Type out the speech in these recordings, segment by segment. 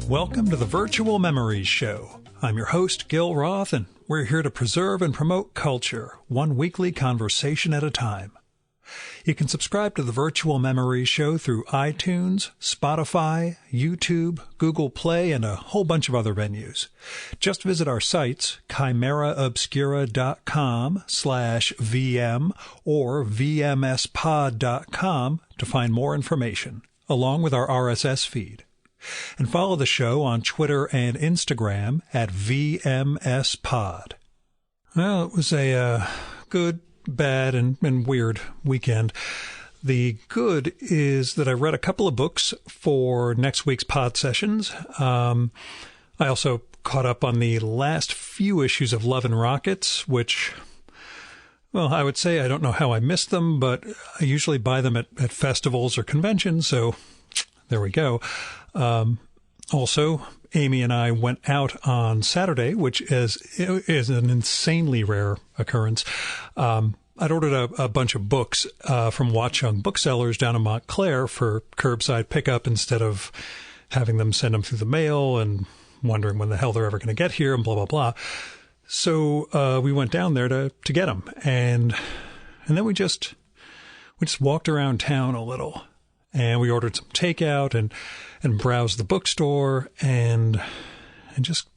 Welcome to the Virtual Memories Show. I'm your host, Gil Roth, and we're here to preserve and promote culture, one weekly conversation at a time. You can subscribe to the Virtual Memories Show through iTunes, Spotify, YouTube, Google Play, and a whole bunch of other venues. Just visit our sites, chimeraobscura.com/VM or vmspod.com to find more information, along with our RSS feed. And follow the show on Twitter and Instagram at VMSPod. Well, it was a good, bad, and weird weekend. The good is that I read a couple of books for next week's pod sessions. I also caught up on the last few issues of Love and Rockets, which, well, I would say I don't know how I missed them, but I usually buy them at festivals or conventions, so there we go. Also, Amy and I went out on Saturday, which is an insanely rare occurrence. I'd ordered a bunch of books from Watchung Booksellers down in Montclair for curbside pickup instead of having them send them through the mail and wondering when the hell they're ever going to get here and blah, blah, blah. So we went down there to get them. And then we just walked around town a little. And we ordered some takeout and browsed the bookstore and just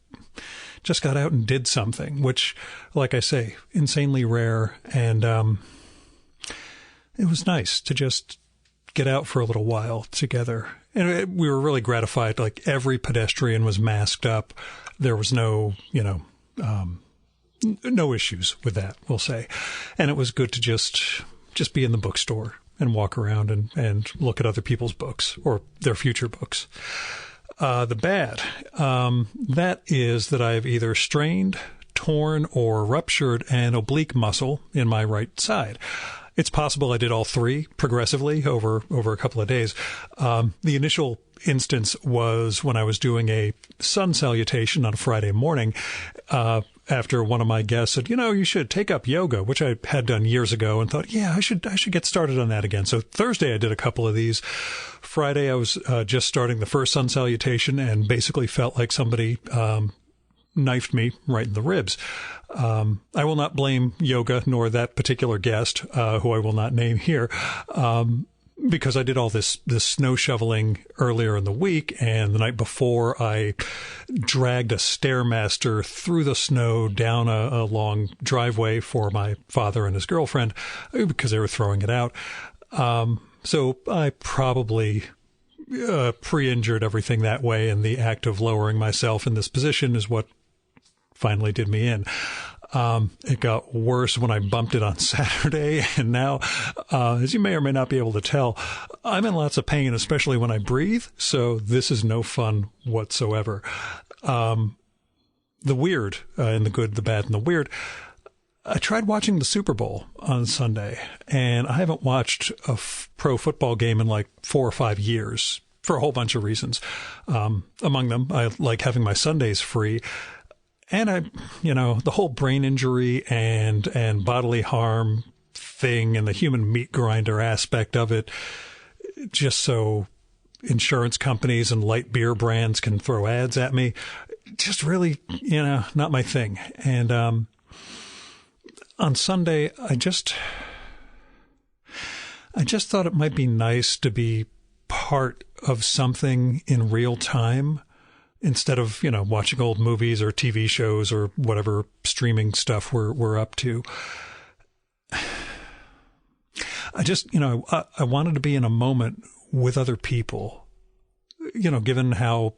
got out and did something, which, like I say, insanely rare. And it was nice to just get out for a little while together. And we were really gratified. Like, every pedestrian was masked up. There was no issues with that, we'll say. And it was good to just be in the bookstore and walk around and look at other people's books or their future books. The bad, that is that I've either strained, torn, or ruptured an oblique muscle in my right side. It's possible I did all three progressively over a couple of days. The initial instance was when I was doing a sun salutation on a Friday morning, after one of my guests said, you should take up yoga, which I had done years ago, and thought, I should get started on that again. So Thursday I did a couple of these. Friday I was just starting the first sun salutation and basically felt like somebody knifed me right in the ribs. I will not blame yoga nor that particular guest, who I will not name here, because I did all this snow shoveling earlier in the week, and the night before I dragged a Stairmaster through the snow down a long driveway for my father and his girlfriend because they were throwing it out. So I probably pre-injured everything that way, and the act of lowering myself in this position is what finally did me in. It got worse when I bumped it on Saturday, and now, as you may or may not be able to tell, I'm in lots of pain, especially when I breathe, so this is no fun whatsoever. The weird, and the good, the bad, and the weird, I tried watching the Super Bowl on Sunday, and I haven't watched a pro football game in like 4 or 5 years for a whole bunch of reasons. Among them, I like having my Sundays free. And the whole brain injury and bodily harm thing and the human meat grinder aspect of it, just so insurance companies and light beer brands can throw ads at me, just really, not my thing. And on Sunday, I just thought it might be nice to be part of something in real time, instead of, watching old movies or TV shows or whatever streaming stuff we're up to. I just, I wanted to be in a moment with other people, given how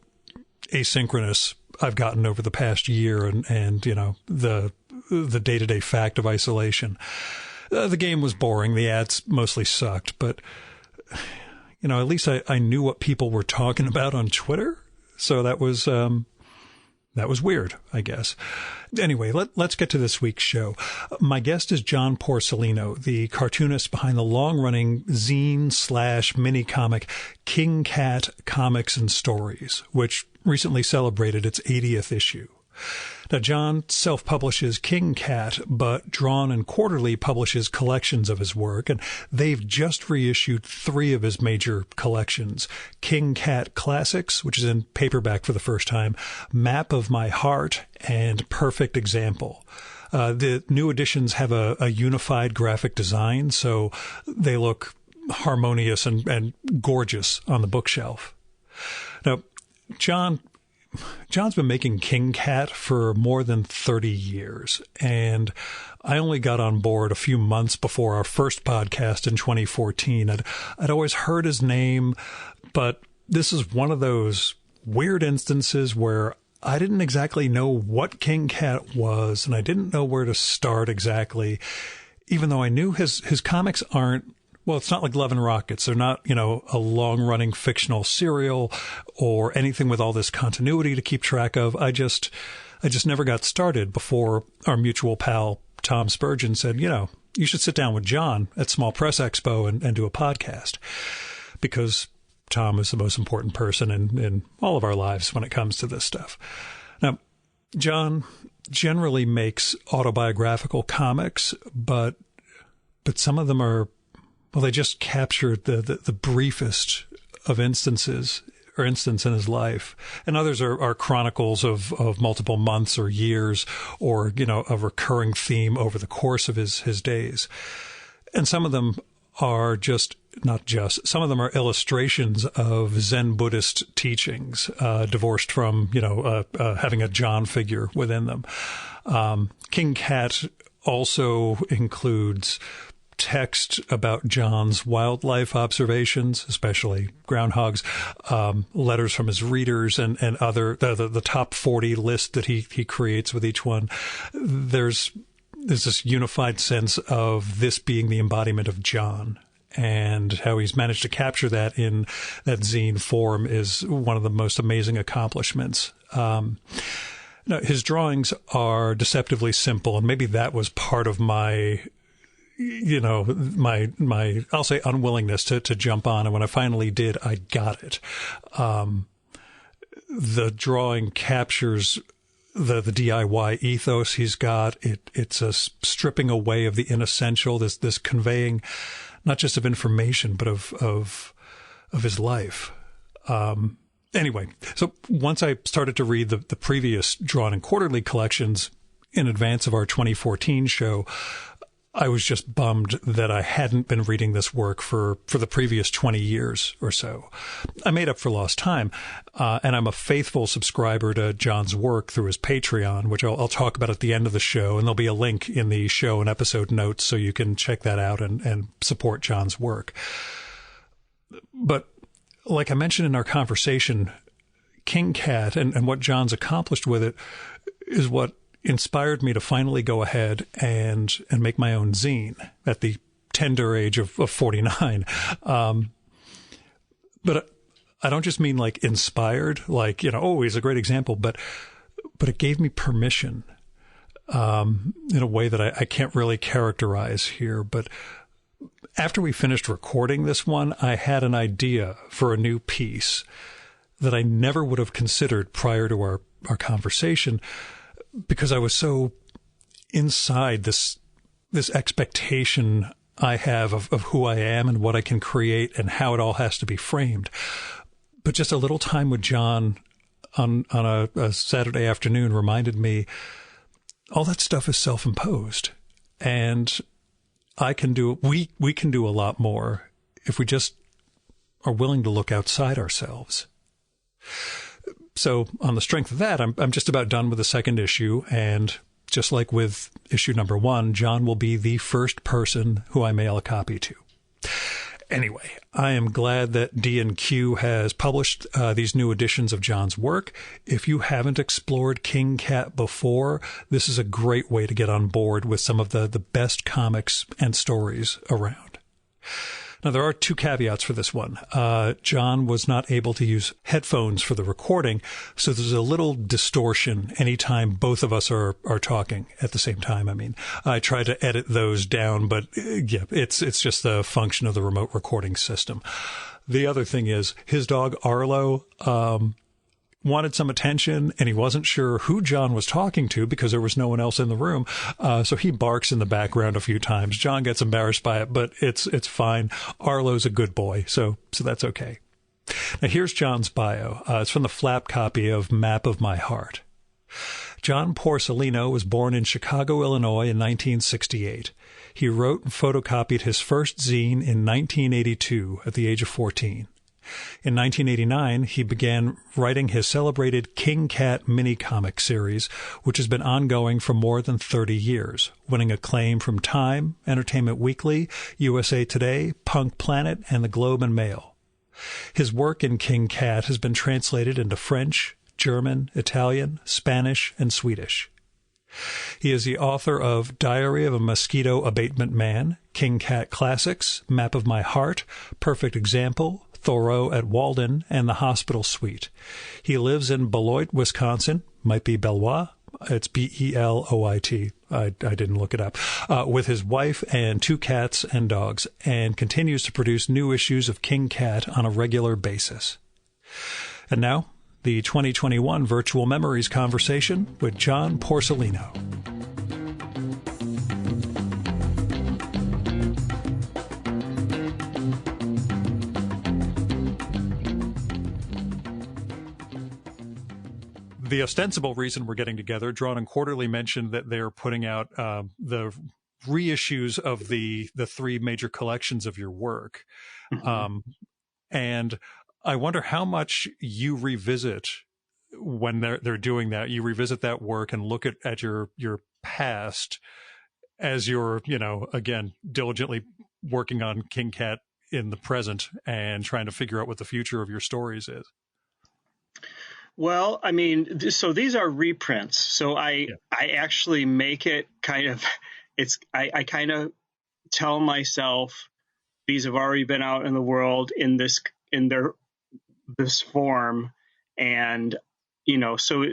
asynchronous I've gotten over the past year and the day-to-day fact of isolation. The game was boring. The ads mostly sucked, but, at least I knew what people were talking about on Twitter. So that was weird, I guess. Anyway, let's get to this week's show. My guest is John Porcellino, the cartoonist behind the long-running zine/mini comic King Cat Comics and Stories, which recently celebrated its 80th issue. Now, John self-publishes King Cat, but Drawn and Quarterly publishes collections of his work, and they've just reissued 3 of his major collections. King Cat Classics, which is in paperback for the first time, Map of My Heart, and Perfect Example. The new editions have a unified graphic design, so they look harmonious and gorgeous on the bookshelf. Now, John's been making King Cat for more than 30 years, and I only got on board a few months before our first podcast in 2014. I'd always heard his name, but this is one of those weird instances where I didn't exactly know what King Cat was, and I didn't know where to start exactly, even though I knew his comics aren't, well, it's not like Love and Rockets. They're not, a long-running fictional serial or anything with all this continuity to keep track of. I just never got started before our mutual pal, Tom Spurgeon, said, you should sit down with John at Small Press Expo and do a podcast, because Tom is the most important person in all of our lives when it comes to this stuff. Now, John generally makes autobiographical comics, but some of them are, well, they just capture the briefest of instances in his life. And others are chronicles of multiple months or years, or, a recurring theme over the course of his days. And some of them are some of them are illustrations of Zen Buddhist teachings, divorced from, having a John figure within them. King Cat also includes text about John's wildlife observations, especially groundhogs, letters from his readers, and other the top 40 list that he creates with each one. There's this unified sense of this being the embodiment of John, and how he's managed to capture that in that zine form is one of the most amazing accomplishments. Now, his drawings are deceptively simple, and maybe that was part of my I'll say unwillingness to jump on. And when I finally did, I got it. The drawing captures the DIY ethos he's got. It's a stripping away of the inessential, this conveying not just of information, but of his life. Anyway, so once I started to read the previous Drawn and Quarterly collections in advance of our 2014 show, I was just bummed that I hadn't been reading this work for the previous 20 years or so. I made up for lost time, and I'm a faithful subscriber to John's work through his Patreon, which I'll talk about at the end of the show, and there'll be a link in the show and episode notes so you can check that out and support John's work. But like I mentioned in our conversation, King Cat and what John's accomplished with it is what inspired me to finally go ahead and make my own zine at the tender age of 49. But I don't just mean like inspired, like, he's a great example, but it gave me permission, in a way that I can't really characterize here. But after we finished recording this one, I had an idea for a new piece that I never would have considered prior to our conversation, because I was so inside this expectation I have of who I am and what I can create and how it all has to be framed. But just a little time with John on a Saturday afternoon reminded me all that stuff is self-imposed, and we can do a lot more if we just are willing to look outside ourselves. So on the strength of that, I'm just about done with the second issue, and just like with issue number 1, John will be the first person who I mail a copy to. Anyway, I am glad that D&Q has published these new editions of John's work. If you haven't explored King Cat before, this is a great way to get on board with some of the best comics and stories around. Now, there are 2 caveats for this one. John was not able to use headphones for the recording, so there's a little distortion anytime both of us are talking at the same time. I mean, I tried to edit those down, but yeah, it's just the function of the remote recording system. The other thing is his dog Arlo wanted some attention, and he wasn't sure who John was talking to because there was no one else in the room. So he barks in the background a few times. John gets embarrassed by it, but it's fine. Arlo's a good boy, so that's okay. Now here's John's bio. It's from the flap copy of Map of My Heart. John Porcellino was born in Chicago, Illinois in 1968. He wrote and photocopied his first zine in 1982 at the age of 14. In 1989, he began writing his celebrated King Cat mini-comic series, which has been ongoing for more than 30 years, winning acclaim from Time, Entertainment Weekly, USA Today, Punk Planet, and the Globe and Mail. His work in King Cat has been translated into French, German, Italian, Spanish, and Swedish. He is the author of Diary of a Mosquito Abatement Man, King Cat Classics, Map of My Heart, Perfect Example, Thoreau at Walden, and The Hospital Suite. He lives in Beloit, Wisconsin, might be Beloit, it's Beloit. I didn't look it up, with his wife and 2 cats and dogs, and continues to produce new issues of King Cat on a regular basis. And now, the 2021 Virtual Memories conversation with John Porcellino. The ostensible reason we're getting together, Drawn and Quarterly mentioned that they're putting out the reissues of the 3 major collections of your work. Mm-hmm. And I wonder how much you revisit when they're doing that. You revisit that work and look at your past as you're, again, diligently working on King Cat in the present and trying to figure out what the future of your stories is. Well, I mean, so these are reprints. So I actually make it kind of, I kind of tell myself these have already been out in the world in this form. And, so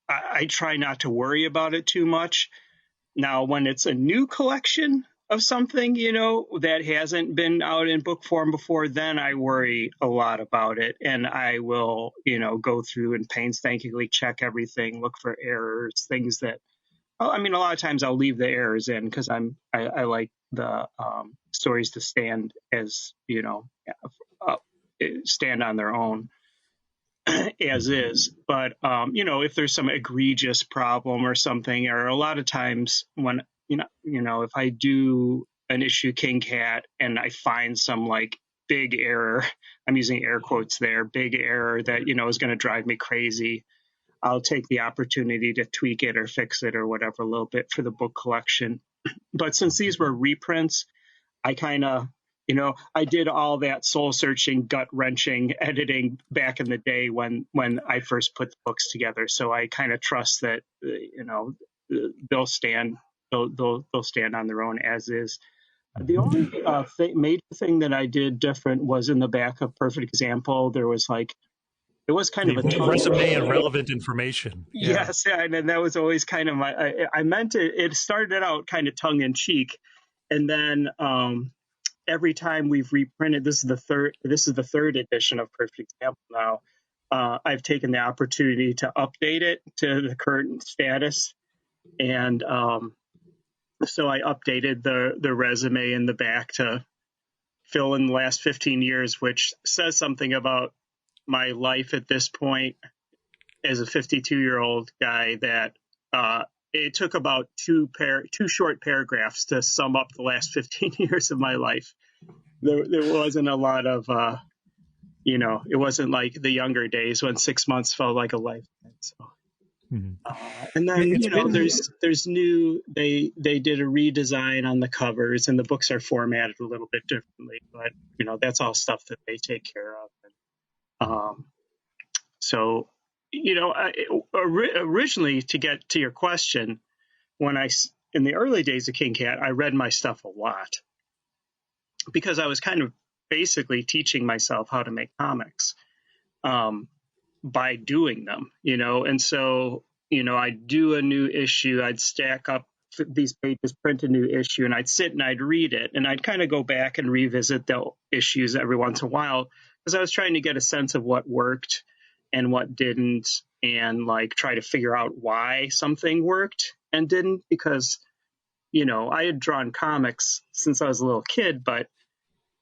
I try not to worry about it too much. Now, when it's a new collection of something, that hasn't been out in book form before, then I worry a lot about it. And I will, go through and painstakingly check everything, look for errors, things that, a lot of times I'll leave the errors in because I like the stories to stand as, stand on their own as is. But, if there's some egregious problem or something, or a lot of times when, if I do an issue King Cat and I find some like big error, I'm using air quotes there, big error that, is going to drive me crazy, I'll take the opportunity to tweak it or fix it or whatever a little bit for the book collection. But since these were reprints, I kind of, I did all that soul-searching, gut-wrenching editing back in the day when I first put the books together. So I kind of trust that, they'll stand on their own as is. The only major thing that I did different was in the back of Perfect Example. There was it was kind of a resume and relevant information. Yeah. Yes, and that was always kind of I meant it started out kind of tongue in cheek, and then every time we've reprinted, this is the third edition of Perfect Example now. I've taken the opportunity to update it to the current status, and so I updated the resume in the back to fill in the last 15 years, which says something about my life at this point as a 52-year-old guy that it took about two short paragraphs to sum up the last 15 years of my life. There wasn't a lot of, it wasn't like the younger days when 6 months felt like a lifetime. So. And then, there's new, they did a redesign on the covers and the books are formatted a little bit differently, but, that's all stuff that they take care of. And, so, originally, to get to your question, in the early days of King Cat, I read my stuff a lot because I was kind of basically teaching myself how to make comics by doing them, and so, I'd do a new issue, I'd stack up these pages, print a new issue, and I'd sit and I'd read it, and I'd kind of go back and revisit the issues every once in a while because I was trying to get a sense of what worked and what didn't, and like try to figure out why something worked and didn't, because, I had drawn comics since I was a little kid, but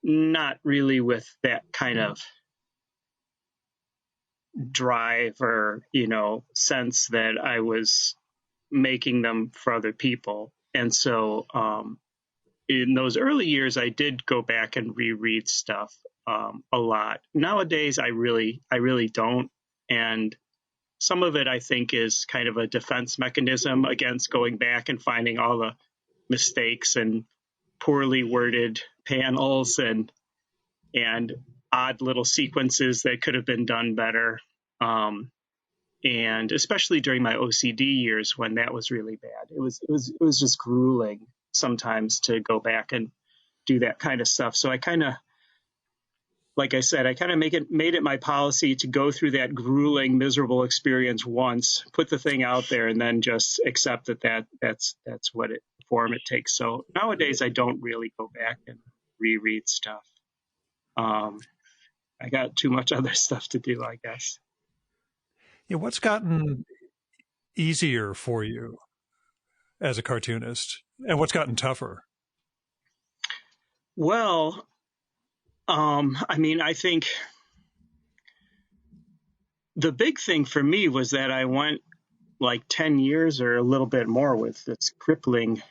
not really with that kind of drive or, sense that I was making them for other people. And so, in those early years, I did go back and reread stuff a lot. Nowadays, I really don't. And some of it, I think, is kind of a defense mechanism against going back and finding all the mistakes and poorly worded panels and odd little sequences that could have been done better. And especially during my OCD years, when that was really bad, it was just grueling sometimes to go back and do that kind of stuff. So I kind of, like I said, I kind of made it my policy to go through that grueling, miserable experience once, put the thing out there, and then just accept that's what form it takes. So nowadays, I don't really go back and reread stuff. I got too much other stuff to do, I guess. Yeah, what's gotten easier for you as a cartoonist, and what's gotten tougher? Well, I think the big thing for me was that I went like 10 years or a little bit more with this crippling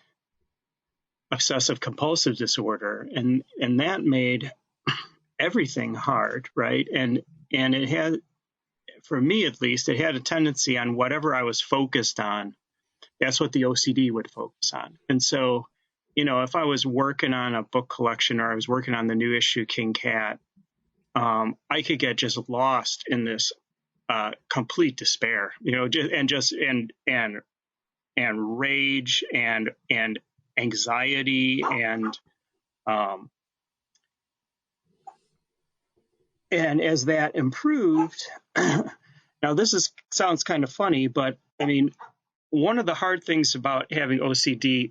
obsessive compulsive disorder. And that made everything hard, right? And it had, for me at least, it had a tendency on whatever I was focused on. That's what the OCD would focus on. And so, if I was working on a book collection or I was working on the new issue King Cat, I could get just lost in this complete despair, and rage and anxiety and as that improved, now this sounds kind of funny, but one of the hard things about having OCD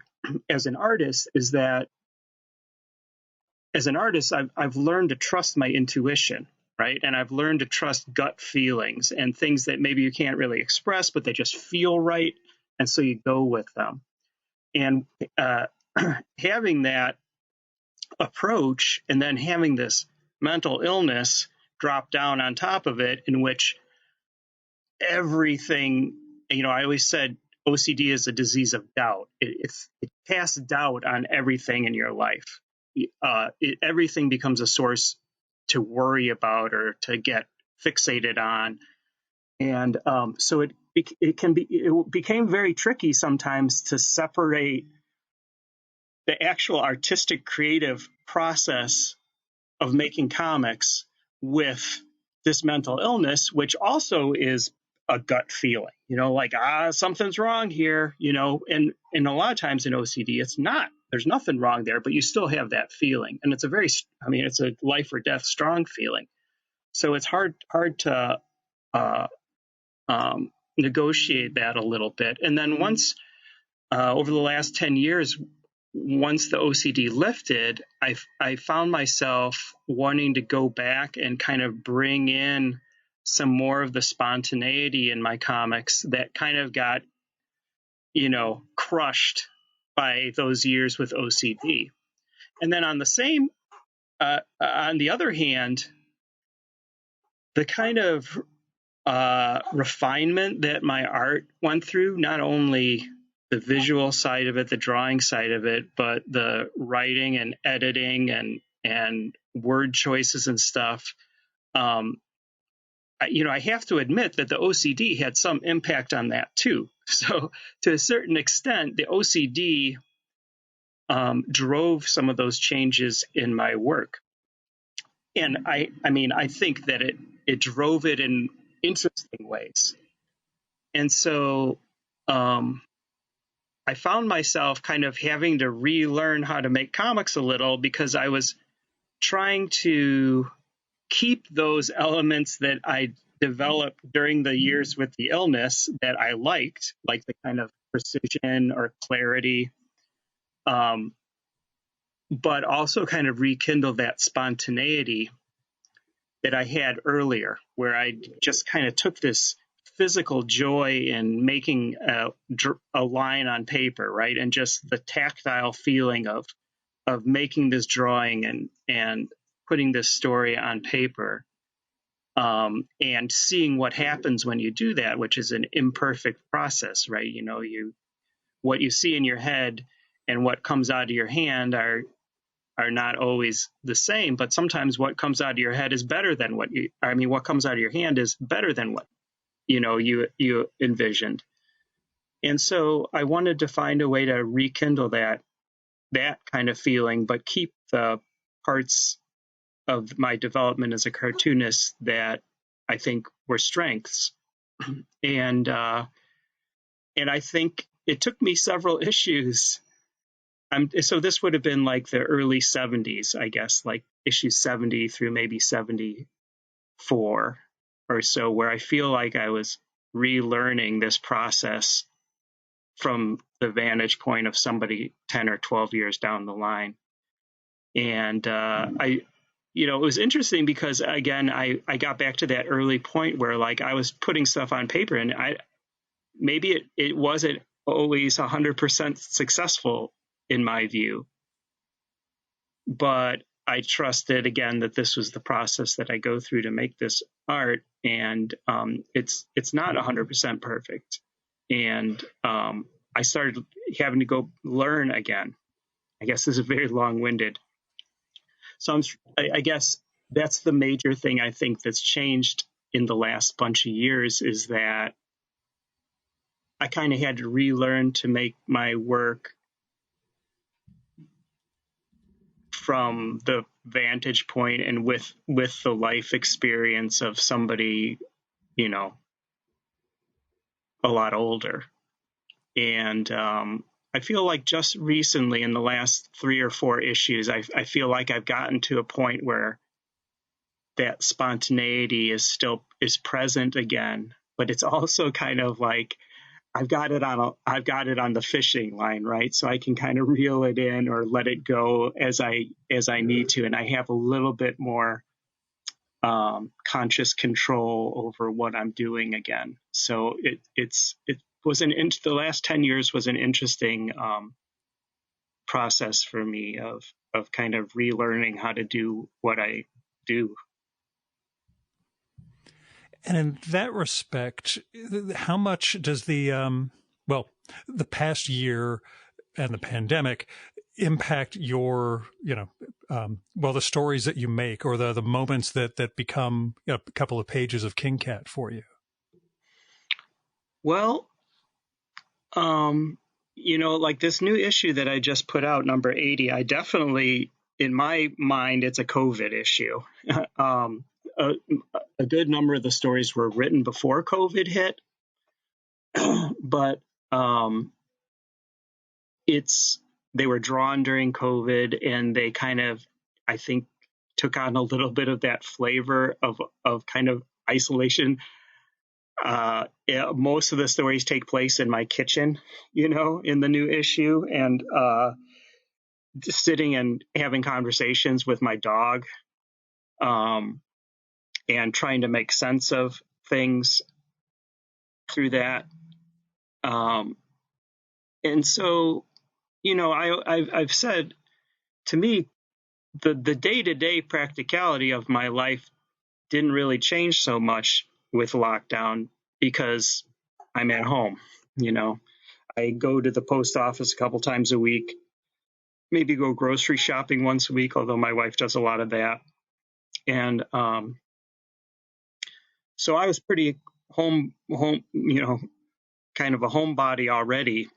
as an artist is that as an artist, I've learned to trust my intuition, right? And I've learned to trust gut feelings and things that maybe you can't really express, but they just feel right. And so you go with them. And having that approach and then having this mental illness drop down on top of it, in which everything, I always said OCD is a disease of doubt. It casts doubt on everything in your life. Everything becomes a source to worry about or to get fixated on. And so it became very tricky sometimes to separate the actual artistic creative process of making comics with this mental illness, which also is a gut feeling, like, something's wrong here, and a lot of times in OCD, it's not, there's nothing wrong there, but you still have that feeling. And it's it's a life or death strong feeling. So it's hard to negotiate that a little bit. And then once, over the last 10 years, once the OCD lifted, I found myself wanting to go back and kind of bring in some more of the spontaneity in my comics that kind of got, crushed by those years with OCD. And then on the other hand, the kind of refinement that my art went through, not only the visual side of it, the drawing side of it, but the writing and editing and word choices and stuff. I have to admit that the OCD had some impact on that too. So to a certain extent, the OCD drove some of those changes in my work. And I think that it drove it in interesting ways. And so I found myself kind of having to relearn how to make comics a little, because I was trying to keep those elements that I developed during the years with the illness that I liked, like the kind of precision or clarity, but also kind of rekindle that spontaneity. that I had earlier, where I just kind of took this physical joy in making a line on paper, right? And just the tactile feeling of making this drawing and putting this story on paper, and seeing what happens when you do that, which is an imperfect process, right? What you see in your head and what comes out of your hand are not always the same, but sometimes what comes out of your head is better than what comes out of your hand is better than what you envisioned. And so I wanted to find a way to rekindle that kind of feeling, but keep the parts of my development as a cartoonist that I think were strengths. And I think it took me several issues. So this would have been like the early 70s, I guess, like issue 70 through maybe 74 or so, where I feel like I was relearning this process from the vantage point of somebody 10 or 12 years down the line. And it was interesting because, again, I got back to that early point where, like, I was putting stuff on paper, and maybe it wasn't always 100% successful in my view, but I trusted, again, that this was the process that I go through to make this art, and it's not 100% perfect. And I started having to go learn again. I guess this is very long-winded. So I guess that's the major thing I think that's changed in the last bunch of years, is that I kind of had to relearn to make my work from the vantage point and with the life experience of somebody, a lot older. And I feel like just recently, in the last 3 or 4 issues, I feel like I've gotten to a point where that spontaneity is present again, but it's also kind of like I've got it on the fishing line, right? So I can kind of reel it in or let it go as I need to, and I have a little bit more conscious control over what I'm doing again. So it was the last 10 years was an interesting process for me of kind of relearning how to do what I do. And in that respect, how much does the past year and the pandemic impact your, the stories that you make, or the moments that become a couple of pages of King Cat for you? Well, like this new issue that I just put out, number 80, I definitely, in my mind, it's a COVID issue. A good number of the stories were written before COVID hit, but they were drawn during COVID, and they kind of, I think, took on a little bit of that flavor of kind of isolation. Most of the stories take place in my kitchen, in the new issue, and just sitting and having conversations with my dog, and trying to make sense of things through that. And so, I've said, to me, the day-to-day practicality of my life didn't really change so much with lockdown, because I'm at home. I go to the post office a couple times a week, maybe go grocery shopping once a week, although my wife does a lot of that. And so I was pretty home, kind of a homebody already.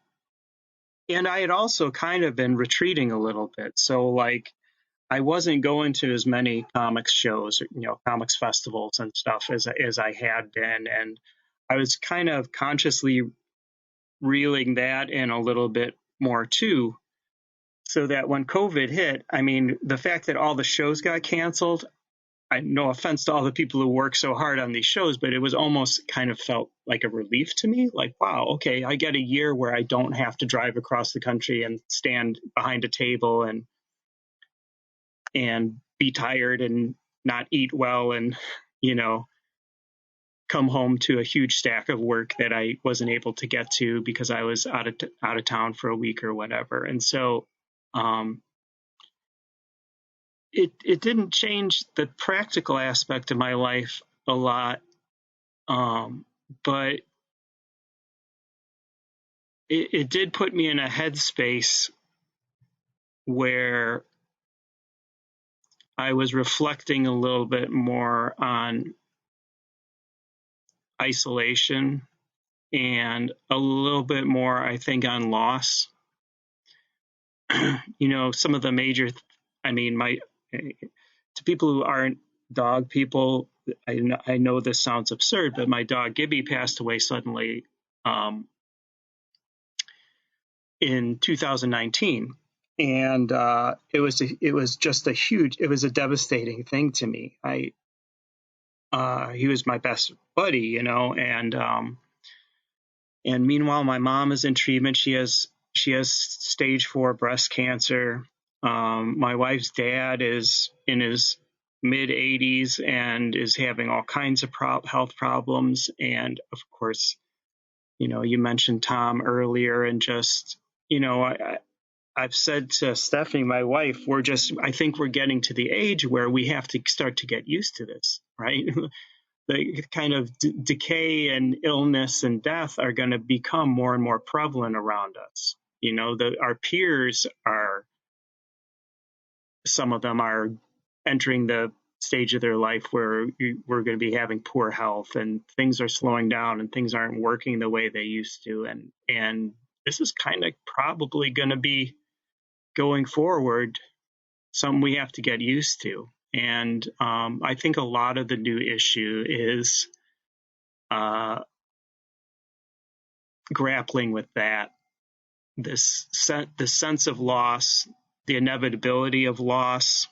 And I had also kind of been retreating a little bit. So, like, I wasn't going to as many comics shows, comics festivals and stuff as I had been. And I was kind of consciously reeling that in a little bit more too, so that when COVID hit, I mean, the fact that all the shows got canceled, no offense to all the people who work so hard on these shows, but it was almost kind of felt like a relief to me. Like, wow, okay, I get a year where I don't have to drive across the country and stand behind a table and be tired and not eat well and, come home to a huge stack of work that I wasn't able to get to because I was out of town for a week or whatever. And so, it didn't change the practical aspect of my life a lot. But it did put me in a headspace where I was reflecting a little bit more on isolation and a little bit more, I think, on loss. Some of the major, to people who aren't dog people, I know this sounds absurd, but my dog Gibby passed away suddenly in 2019. And it was a devastating thing to me. He was my best buddy, and meanwhile, my mom is in treatment. She has stage 4 breast cancer. My wife's dad is in his mid 80s and is having all kinds of health problems. And of course, you mentioned Tom earlier, and just, I've said to Stephanie, my wife, I think we're getting to the age where we have to start to get used to this, right? The kind of decay and illness and death are going to become more and more prevalent around us. Our peers some of them are entering the stage of their life where we're going to be having poor health and things are slowing down and things aren't working the way they used to. And this is kind of probably going to be, going forward, something we have to get used to. And I think a lot of the new issue is grappling with that, this sense of loss, the inevitability of loss,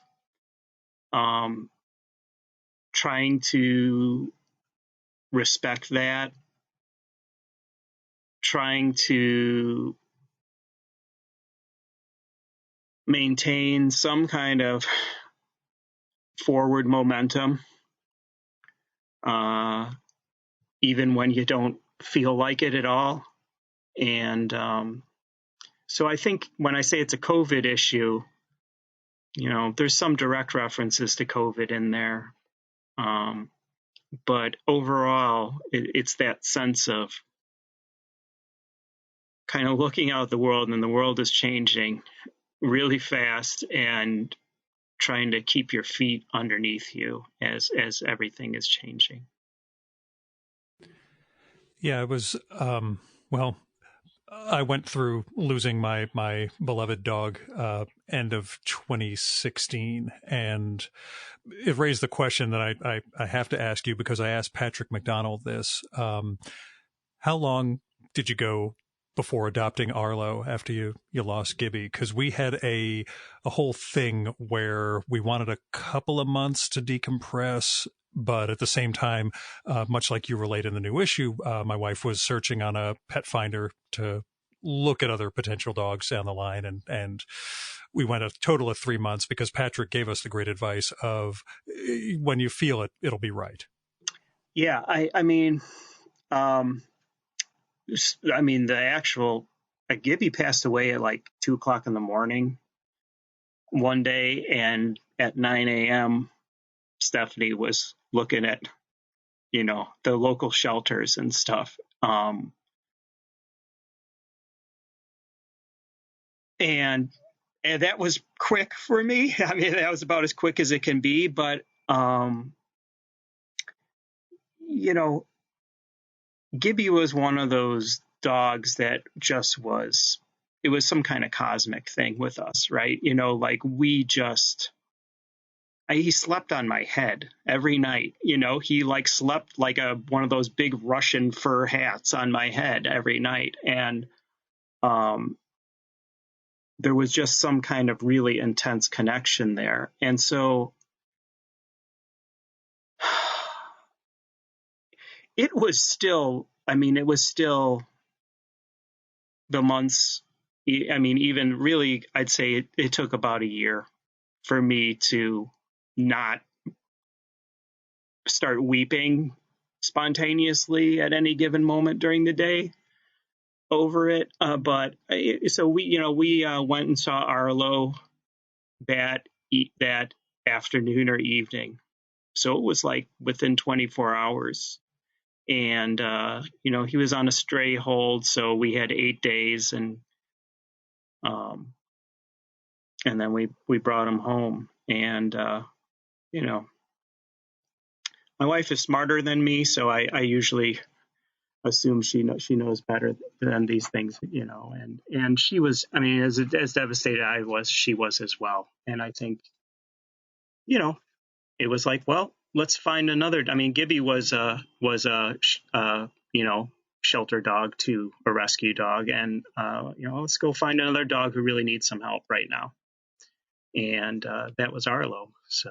trying to respect that, trying to maintain some kind of forward momentum, even when you don't feel like it at all. And so I think when I say it's a COVID issue, there's some direct references to COVID in there. But overall, it's that sense of kind of looking out at the world, and the world is changing really fast, and trying to keep your feet underneath you as everything is changing. Yeah, it was, well, I went through losing my beloved dog end of 2016, and it raised the question that I have to ask you, because I asked Patrick McDonald this. How long did you go before adopting Arlo after you lost Gibby? Because we had a whole thing where we wanted a couple of months to decompress, but at the same time, much like you relate in the new issue, my wife was searching on a pet finder to look at other potential dogs down the line, and we went a total of 3 months because Patrick gave us the great advice of, when you feel it, it'll be right. Yeah, the actual Gibby passed away at like 2:00 in the morning one day, and at 9 a.m. Stephanie was looking at the local shelters and stuff. And that was quick for me. I mean, that was about as quick as it can be. But Gibby was one of those dogs that just was. It was some kind of cosmic thing with us, right? Like he slept on my head every night. He slept like one of those big Russian fur hats on my head every night. And there was just some kind of really intense connection there. And so it was still the months. Even really, I'd say it took about a year for me to not start weeping spontaneously at any given moment during the day over it. But so we went and saw Arlo that afternoon or evening. So it was like within 24 hours. And, he was on a stray hold. So we had 8 days um, and then we brought him home. And, my wife is smarter than me. So I usually assume she knows better than these things, and she was, I mean, as devastated she was as well. And I think, it was like, well, let's find another. I mean, Gibby was a shelter dog to a rescue dog, and let's go find another dog who really needs some help right now. And that was Arlo. So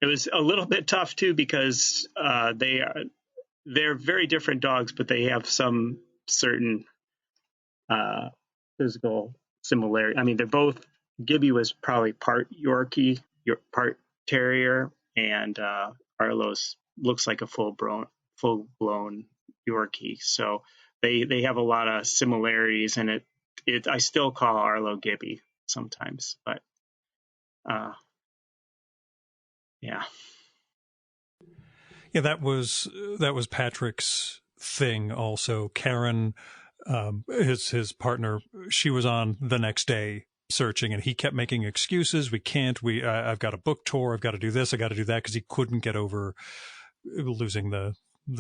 it was a little bit tough too, because they're very different dogs, but they have some certain physical similarity. I mean, they're both. Gibby was probably part Yorkie, part Terrier, and Arlo's looks like a full blown Yorkie. So they have a lot of similarities, and I still call Arlo Gibby sometimes, but yeah. Yeah, that was Patrick's thing. Also, Karen, his partner, she was on the next day searching, and he kept making excuses. We can't. I've got a book tour. I've got to do this. I got to do that, because he couldn't get over losing the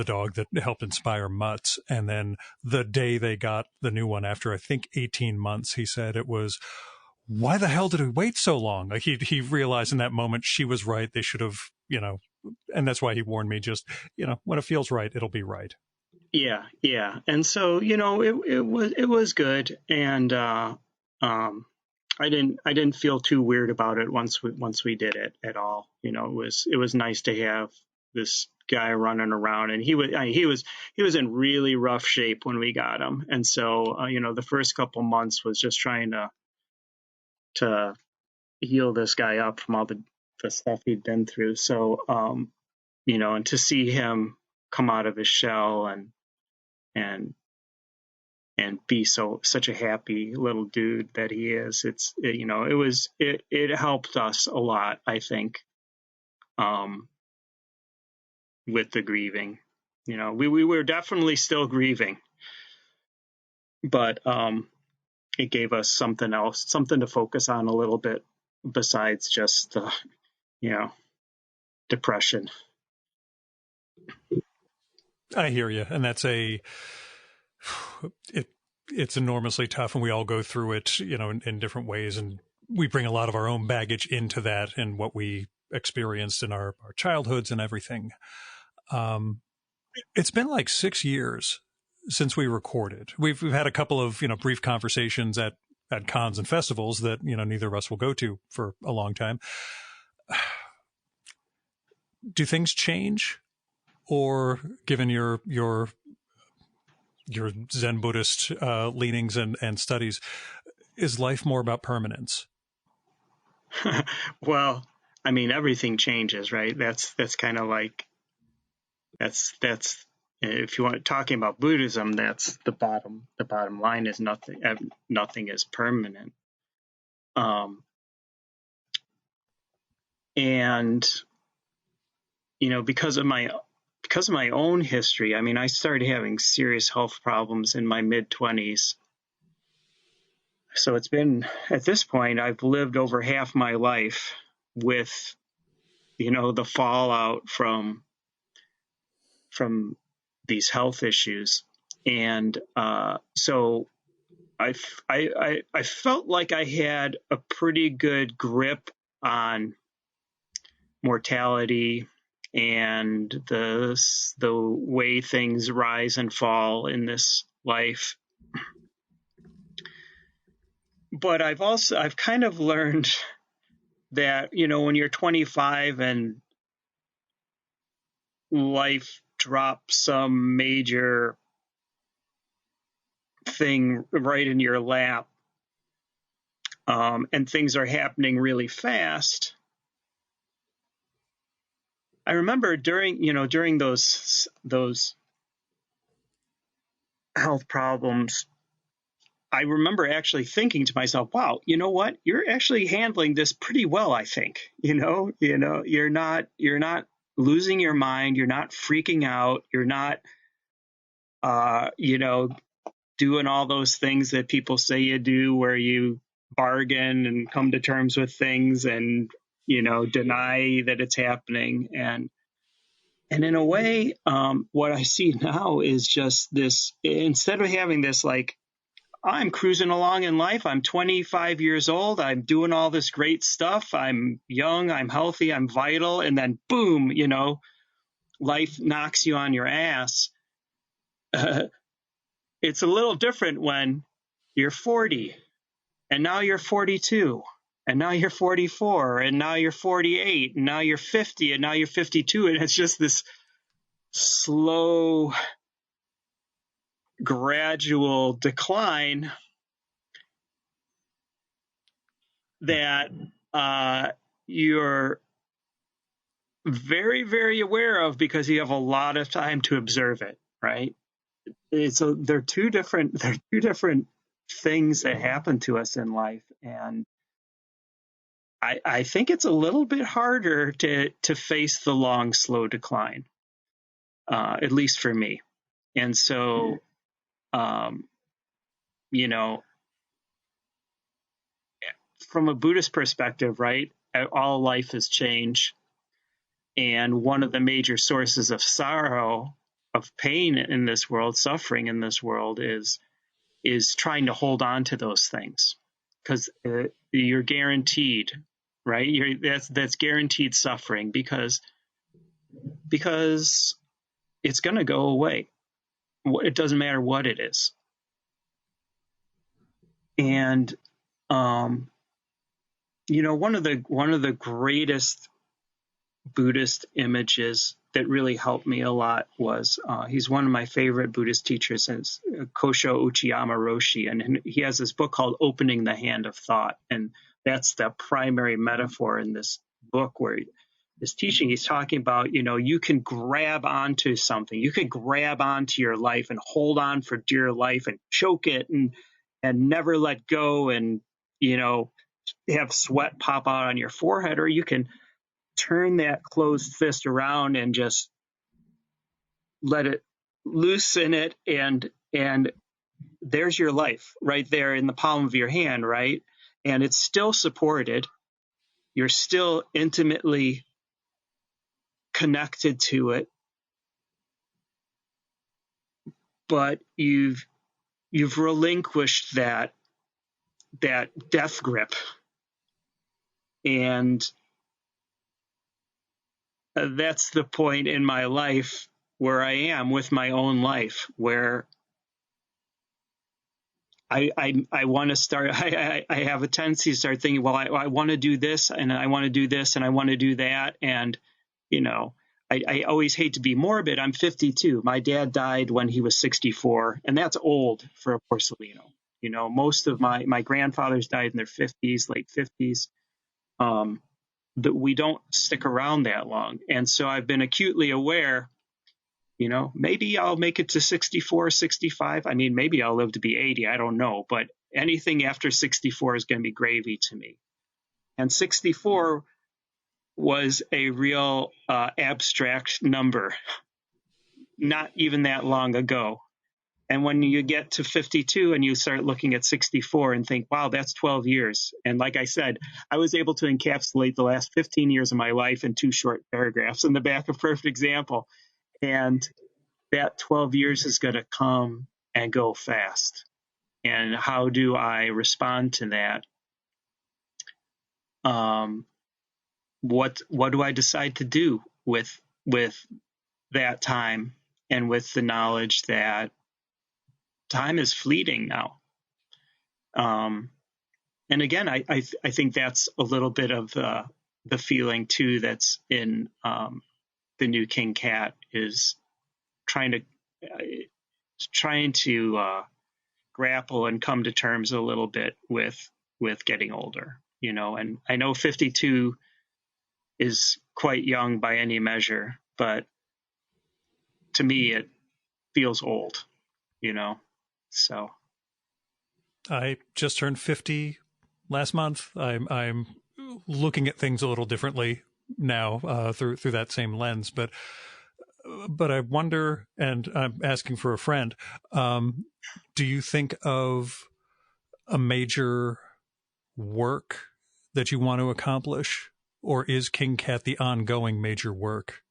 dog that helped inspire Mutts. And then the day they got the new one, after I think 18 months, he said it was, why the hell did we wait so long? Like he realized in that moment she was right. They should have, and that's why he warned me, just, when it feels right, it'll be right. Yeah. And so, it was good. And I didn't feel too weird about it once we did it at all. It was nice to have this guy running around, and he was in really rough shape when we got him. And so, the first couple months was just trying to heal this guy up from all the stuff he'd been through. So, and to see him come out of his shell and be such a happy little dude that he is, it helped us a lot, I think, with the grieving. We were definitely still grieving, but it gave us something else, something to focus on a little bit besides just depression. I hear you, and it's enormously tough, and we all go through it, in different ways, and we bring a lot of our own baggage into that and what we experienced in our childhoods and everything. It's been like 6 years since we recorded. We've had a couple of brief conversations at cons and festivals that neither of us will go to for a long time. Do things change, or given your Zen Buddhist leanings and studies, is life more about permanence? Well, I mean, everything changes, right? That's kind of like that's if you want talking about Buddhism, that's the bottom line is nothing is permanent. And because of my own history, I mean, I started having serious health problems in my mid-20s. So it's been, at this point, I've lived over half my life with, the fallout from these health issues. And so I felt like I had a pretty good grip on mortality and the way things rise and fall in this life. But I've kind of learned that, when you're 25 and life drops some major thing right in your lap, and things are happening really fast, I remember during those health problems, I remember actually thinking to myself, wow, you know what? You're actually handling this pretty well, I think. You're not losing your mind, you're not freaking out, you're not doing all those things that people say you do where you bargain and come to terms with things and deny that it's happening. And in a way, what I see now is just this, instead of having this like, I'm cruising along in life. I'm 25 years old. I'm doing all this great stuff. I'm young. I'm healthy. I'm vital. And then boom, life knocks you on your ass. It's a little different when you're 40 and now you're 42 and now you're 44 and now you're 48 and now you're 50 and now you're 52. And it's just this slow, gradual decline that you're very, very aware of because you have a lot of time to observe it, right? So they're two different things that happen to us in life. And I think it's a little bit harder to face the long, slow decline, at least for me. And so, from a Buddhist perspective, right, all life is change. And one of the major sources of sorrow, of pain in this world, suffering in this world, is trying to hold on to those things, because you're guaranteed, right? That's guaranteed suffering because it's going to go away. It doesn't matter what it is. And one of the greatest Buddhist images that really helped me a lot was he's one of my favorite Buddhist teachers, is Kosho Uchiyama Roshi, and he has this book called Opening the Hand of Thought, and that's the primary metaphor in this book where this teaching he's talking about, you can grab onto something, you can grab onto your life and hold on for dear life and choke it and never let go and have sweat pop out on your forehead, or you can turn that closed fist around and just let it loosen it, and there's your life right there in the palm of your hand, right? And it's still supported. You're still intimately connected to it, but you've relinquished that death grip. And that's the point in my life where I am with my own life, where I want to start, I have a tendency to start thinking, well, I want to do this and I want to do this and I want to do that. And, I always hate to be morbid. I'm 52. My dad died when he was 64, and that's old for a Porcellino. Most of my grandfathers died in their 50s, late 50s. That we don't stick around that long. And so I've been acutely aware, maybe I'll make it to 64, 65. I mean, maybe I'll live to be 80. I don't know. But anything after 64 is going to be gravy to me. And 64 was a real abstract number, not even that long ago. And when you get to 52 and you start looking at 64 and think, wow, that's 12 years. And like I said, I was able to encapsulate the last 15 years of my life in 2 short paragraphs in the back of Perfect Example. And that 12 years is going to come and go fast. And how do I respond to that? What do I decide to do with that time, and with the knowledge that time is fleeting now? And again, I think that's a little bit of the feeling too that's in the new King Cat, is trying to grapple and come to terms a little bit with getting older, and I know 52 is quite young by any measure, but to me, it feels old, you know? So. I just turned 50 last month. I'm looking at things a little differently now through that same lens, but I wonder, and I'm asking for a friend, do you think of a major work that you want to accomplish, or is King Cat the ongoing major work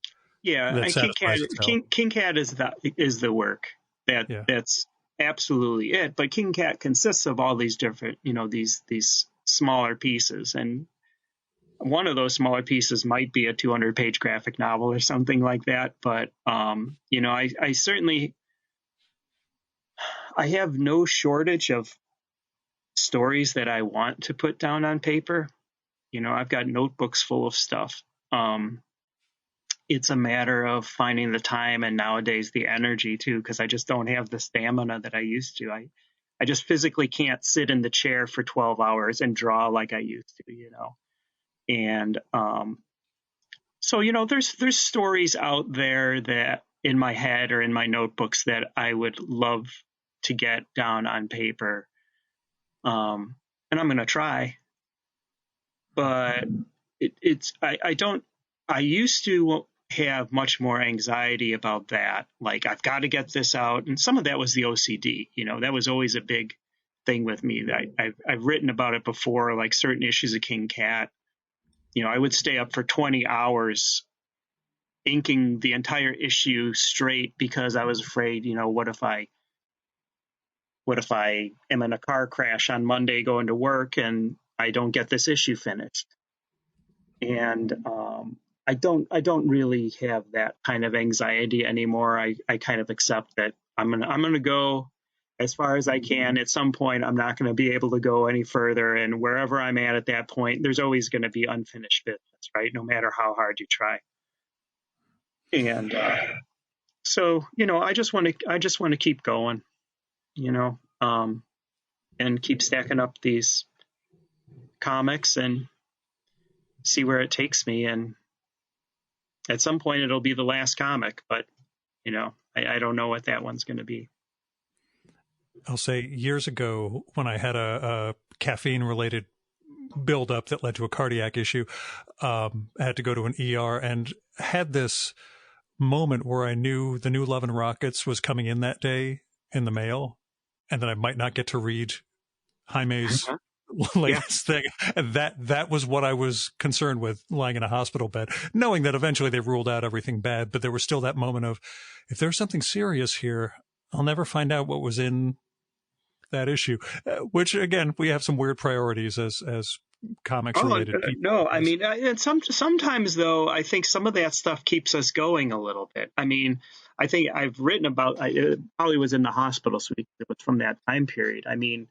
Yeah, that and satisfies itself? King Cat is the work that's absolutely it. But King Cat consists of all these different, these smaller pieces, and one of those smaller pieces might be a 200-page graphic novel or something like that. But I certainly I have no shortage of stories that I want to put down on paper. I've got notebooks full of stuff. It's a matter of finding the time and nowadays the energy too, because I just don't have the stamina that I used to. I just physically can't sit in the chair for 12 hours and draw like I used to. And so, there's stories out there that in my head or in my notebooks that I would love to get down on paper. And I'm going to try, but I used to have much more anxiety about that. Like, I've got to get this out. And some of that was the OCD, that was always a big thing with me. I've written about it before, like certain issues of King Cat. I would stay up for 20 hours inking the entire issue straight because I was afraid, what if I am in a car crash on Monday going to work and I don't get this issue finished? And I don't really have that kind of anxiety anymore. I kind of accept that I'm gonna go as far as I can. At some point, I'm not going to be able to go any further, and wherever I'm at that point, there's always going to be unfinished business, right? No matter how hard you try. And so, I just want to keep going, and keep stacking up these comics and see where it takes me. And at some point it'll be the last comic, but I don't know what that one's going to be. I'll say years ago when I had a caffeine related buildup that led to a cardiac issue, I had to go to an ER and had this moment where I knew the new Love and Rockets was coming in that day in the mail, and that I might not get to read Jaime's latest thing. And that was what I was concerned with, lying in a hospital bed, knowing that eventually they ruled out everything bad. But there was still that moment of, if there's something serious here, I'll never find out what was in that issue, which again, we have some weird priorities as comics related people. No, I mean, and sometimes though, I think some of that stuff keeps us going a little bit. I mean, I think I've written about, it probably was in the hospital suite. It was from that time period. I mean,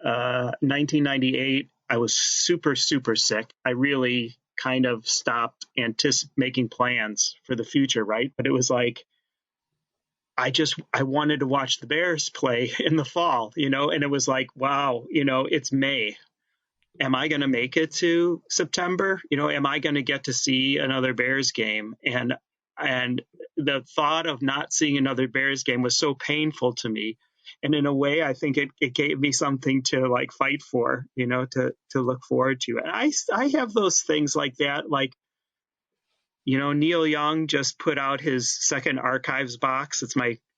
1998, I was super, super sick. I really kind of stopped making plans for the future, right? But it was like, I wanted to watch the Bears play in the fall, and it was like, wow, it's May. Am I going to make it to September? Am I going to get to see another Bears game? And the thought of not seeing another Bears game was so painful to me. And in a way, I think it gave me something to like fight for, to look forward to. And I have those things like that. Like, Neil Young just put out his second archives box.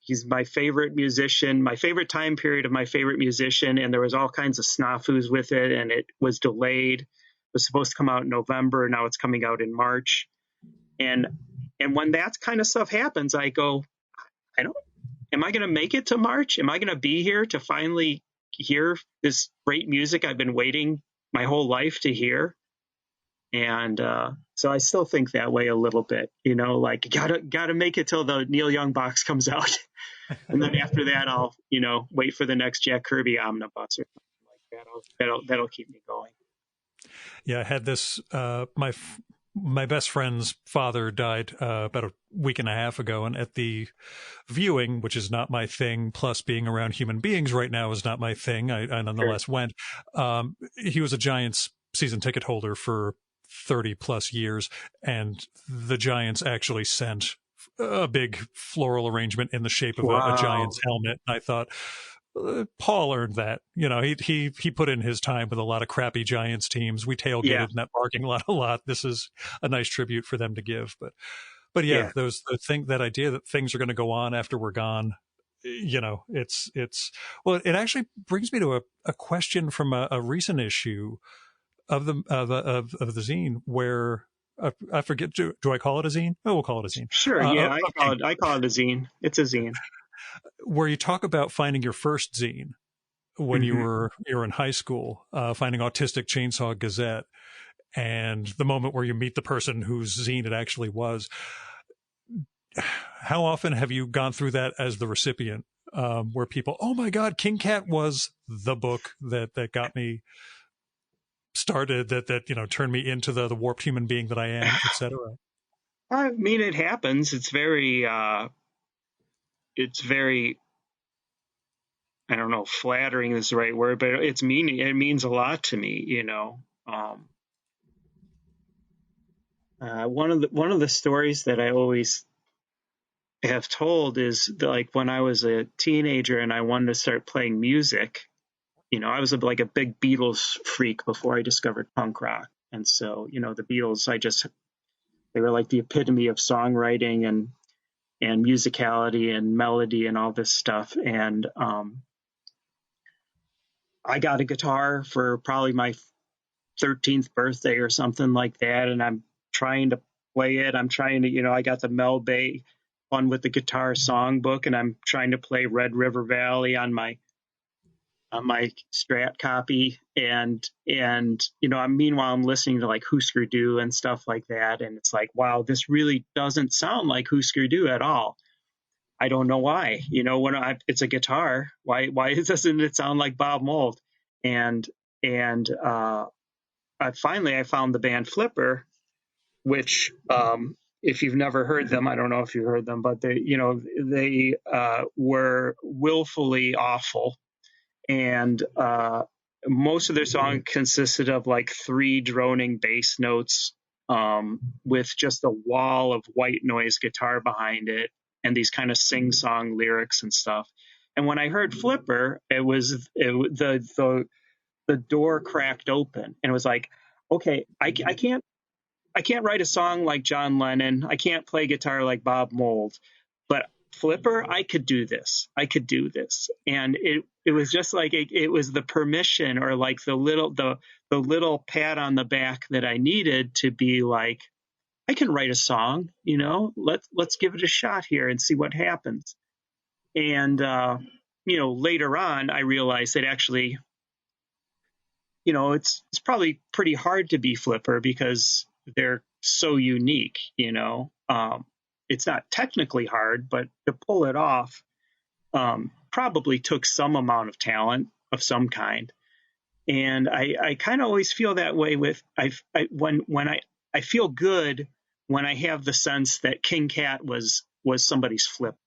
He's my favorite musician, my favorite time period of my favorite musician. And there was all kinds of snafus with it, and it was delayed. It was supposed to come out in November. Now it's coming out in March. And when that kind of stuff happens, I go, am I going to make it to March? Am I going to be here to finally hear this great music I've been waiting my whole life to hear? And so I still think that way a little bit, like gotta make it till the Neil Young box comes out. And then after that, I'll, wait for the next Jack Kirby omnibus or something like that. That'll keep me going. Yeah, I had this, my best friend's father died about a week and a half ago, and at the viewing, which is not my thing, plus being around human beings right now is not my thing, I nonetheless went. He was a Giants season ticket holder for 30 plus years, and the Giants actually sent a big floral arrangement in the shape of a Wow. Giants helmet. And I thought, Paul earned that. He put in his time with a lot of crappy Giants teams. We tailgated Yeah. in that parking lot a lot. This is a nice tribute for them to give. But yeah, Yeah. that idea that things are going to go on after we're gone. It's well, it actually brings me to a question from a recent issue of the zine where I forget. Do I call it a zine? Oh, we'll call it a zine. Sure. Yeah. Okay. I call it a zine. It's a zine. Where you talk about finding your first zine when you Mm-hmm. were in high school, finding Autistic Chainsaw Gazette, and the moment where you meet the person whose zine it actually was. How often have you gone through that as the recipient, where people, oh my God, King Cat was the book that got me started, that turned me into the warped human being that I am, etc. I mean, it happens. It's very, I don't know, flattering is the right word, but it means a lot to me, one of the stories that I always have told is that, like, when I was a teenager and I wanted to start playing music, I was like a big Beatles freak before I discovered punk rock. And so, the Beatles, they were like the epitome of songwriting and musicality and melody and all this stuff. And I got a guitar for probably my 13th birthday or something like that. And I'm trying to play it. I'm trying to, I got the Mel Bay one with the guitar songbook, and I'm trying to play Red River Valley on my Strat copy. And meanwhile, I'm listening to like Husker Du and stuff like that. And it's like, wow, this really doesn't sound like Husker Du at all. I don't know why. It's a guitar. Why doesn't it sound like Bob Mould? And finally I found the band Flipper, which if you've never heard them, I don't know if you heard them, but they were willfully awful, and most of their song consisted of like 3 droning bass notes, with just a wall of white noise guitar behind it, and these kind of sing-song lyrics and stuff. And when I heard Flipper, the door cracked open, and it was like, okay, I can't write a song like John Lennon. I can't play guitar like Bob Mould, but Flipper, I could do this. I could do this. And it was just like, it was the permission, or like the little pat on the back that I needed to be like, I can write a song, let's give it a shot here and see what happens. And, later on, I realized that actually, it's probably pretty hard to be Flipper because they're so unique. It's not technically hard, but to pull it off probably took some amount of talent of some kind. And I kind of always feel that way with when I feel good when I have the sense that King Cat was somebody's Flipper.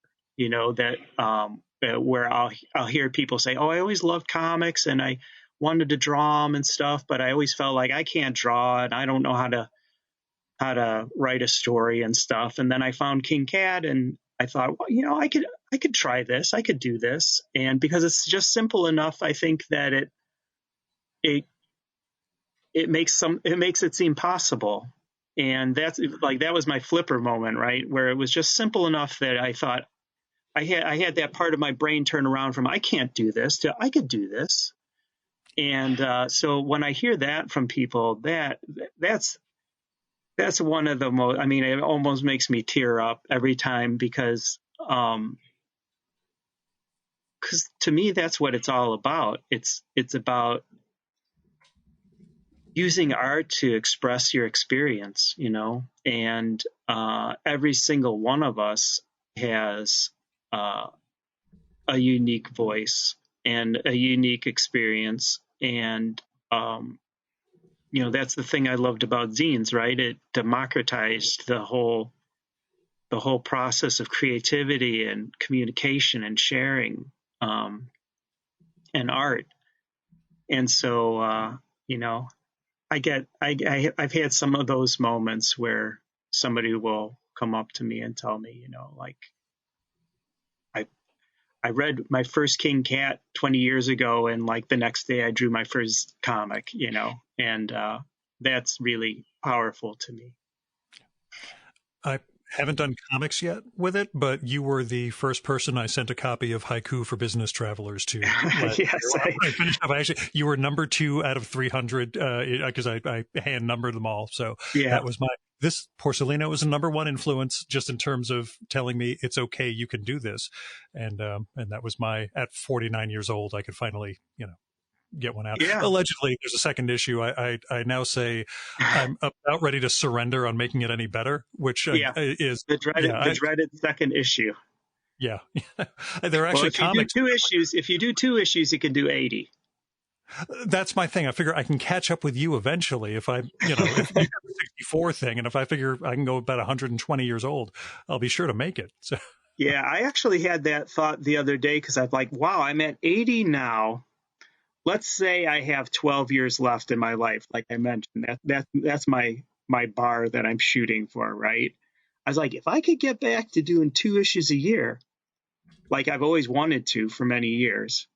Where I'll hear people say, "Oh, I always loved comics and I wanted to draw them and stuff, but I always felt like I can't draw and I don't know how to write a story and stuff." And then I found King Cat and I thought, well, I could try this. I could do this. And because it's just simple enough, I think that it makes it seem possible. And that's like, that was my Flipper moment, right? Where it was just simple enough that I thought I had that part of my brain turn around from I can't do this to I could do this. And so when I hear that from people, that's one of the most, I mean, it almost makes me tear up every time because to me, that's what it's all about. It's about using art to express your experience, and every single one of us has a unique voice and a unique experience. And, that's the thing I loved about zines, right? It democratized the whole process of creativity and communication and sharing, and art. And so, I've had some of those moments where somebody will come up to me and tell me, like, I read my first King Cat 20 years ago, and like the next day I drew my first comic, and that's really powerful to me. I haven't done comics yet with it, but you were the first person I sent a copy of Haiku for Business Travelers to. Yes, I finished up. You were number 2 out of 300 because I hand numbered them all. So yeah. That was this Porcellino was a number 1 influence just in terms of telling me it's okay, you can do this. And that was at 49 years old, I could finally, get one out. Yeah. Allegedly, there's a second issue. I now say I'm about ready to surrender on making it any better, which is the dreaded second issue. Yeah, they're actually comics. If you do 2 issues, you can do 80. That's my thing. I figure I can catch up with you eventually if if you got the 64 thing, and if I figure I can go about 120 years old, I'll be sure to make it. So. Yeah, I actually had that thought the other day because I'm like, wow, I'm at 80 now. Let's say I have 12 years left in my life, like I mentioned. That's my bar that I'm shooting for, right? I was like, if I could get back to doing 2 issues a year, like I've always wanted to for many years,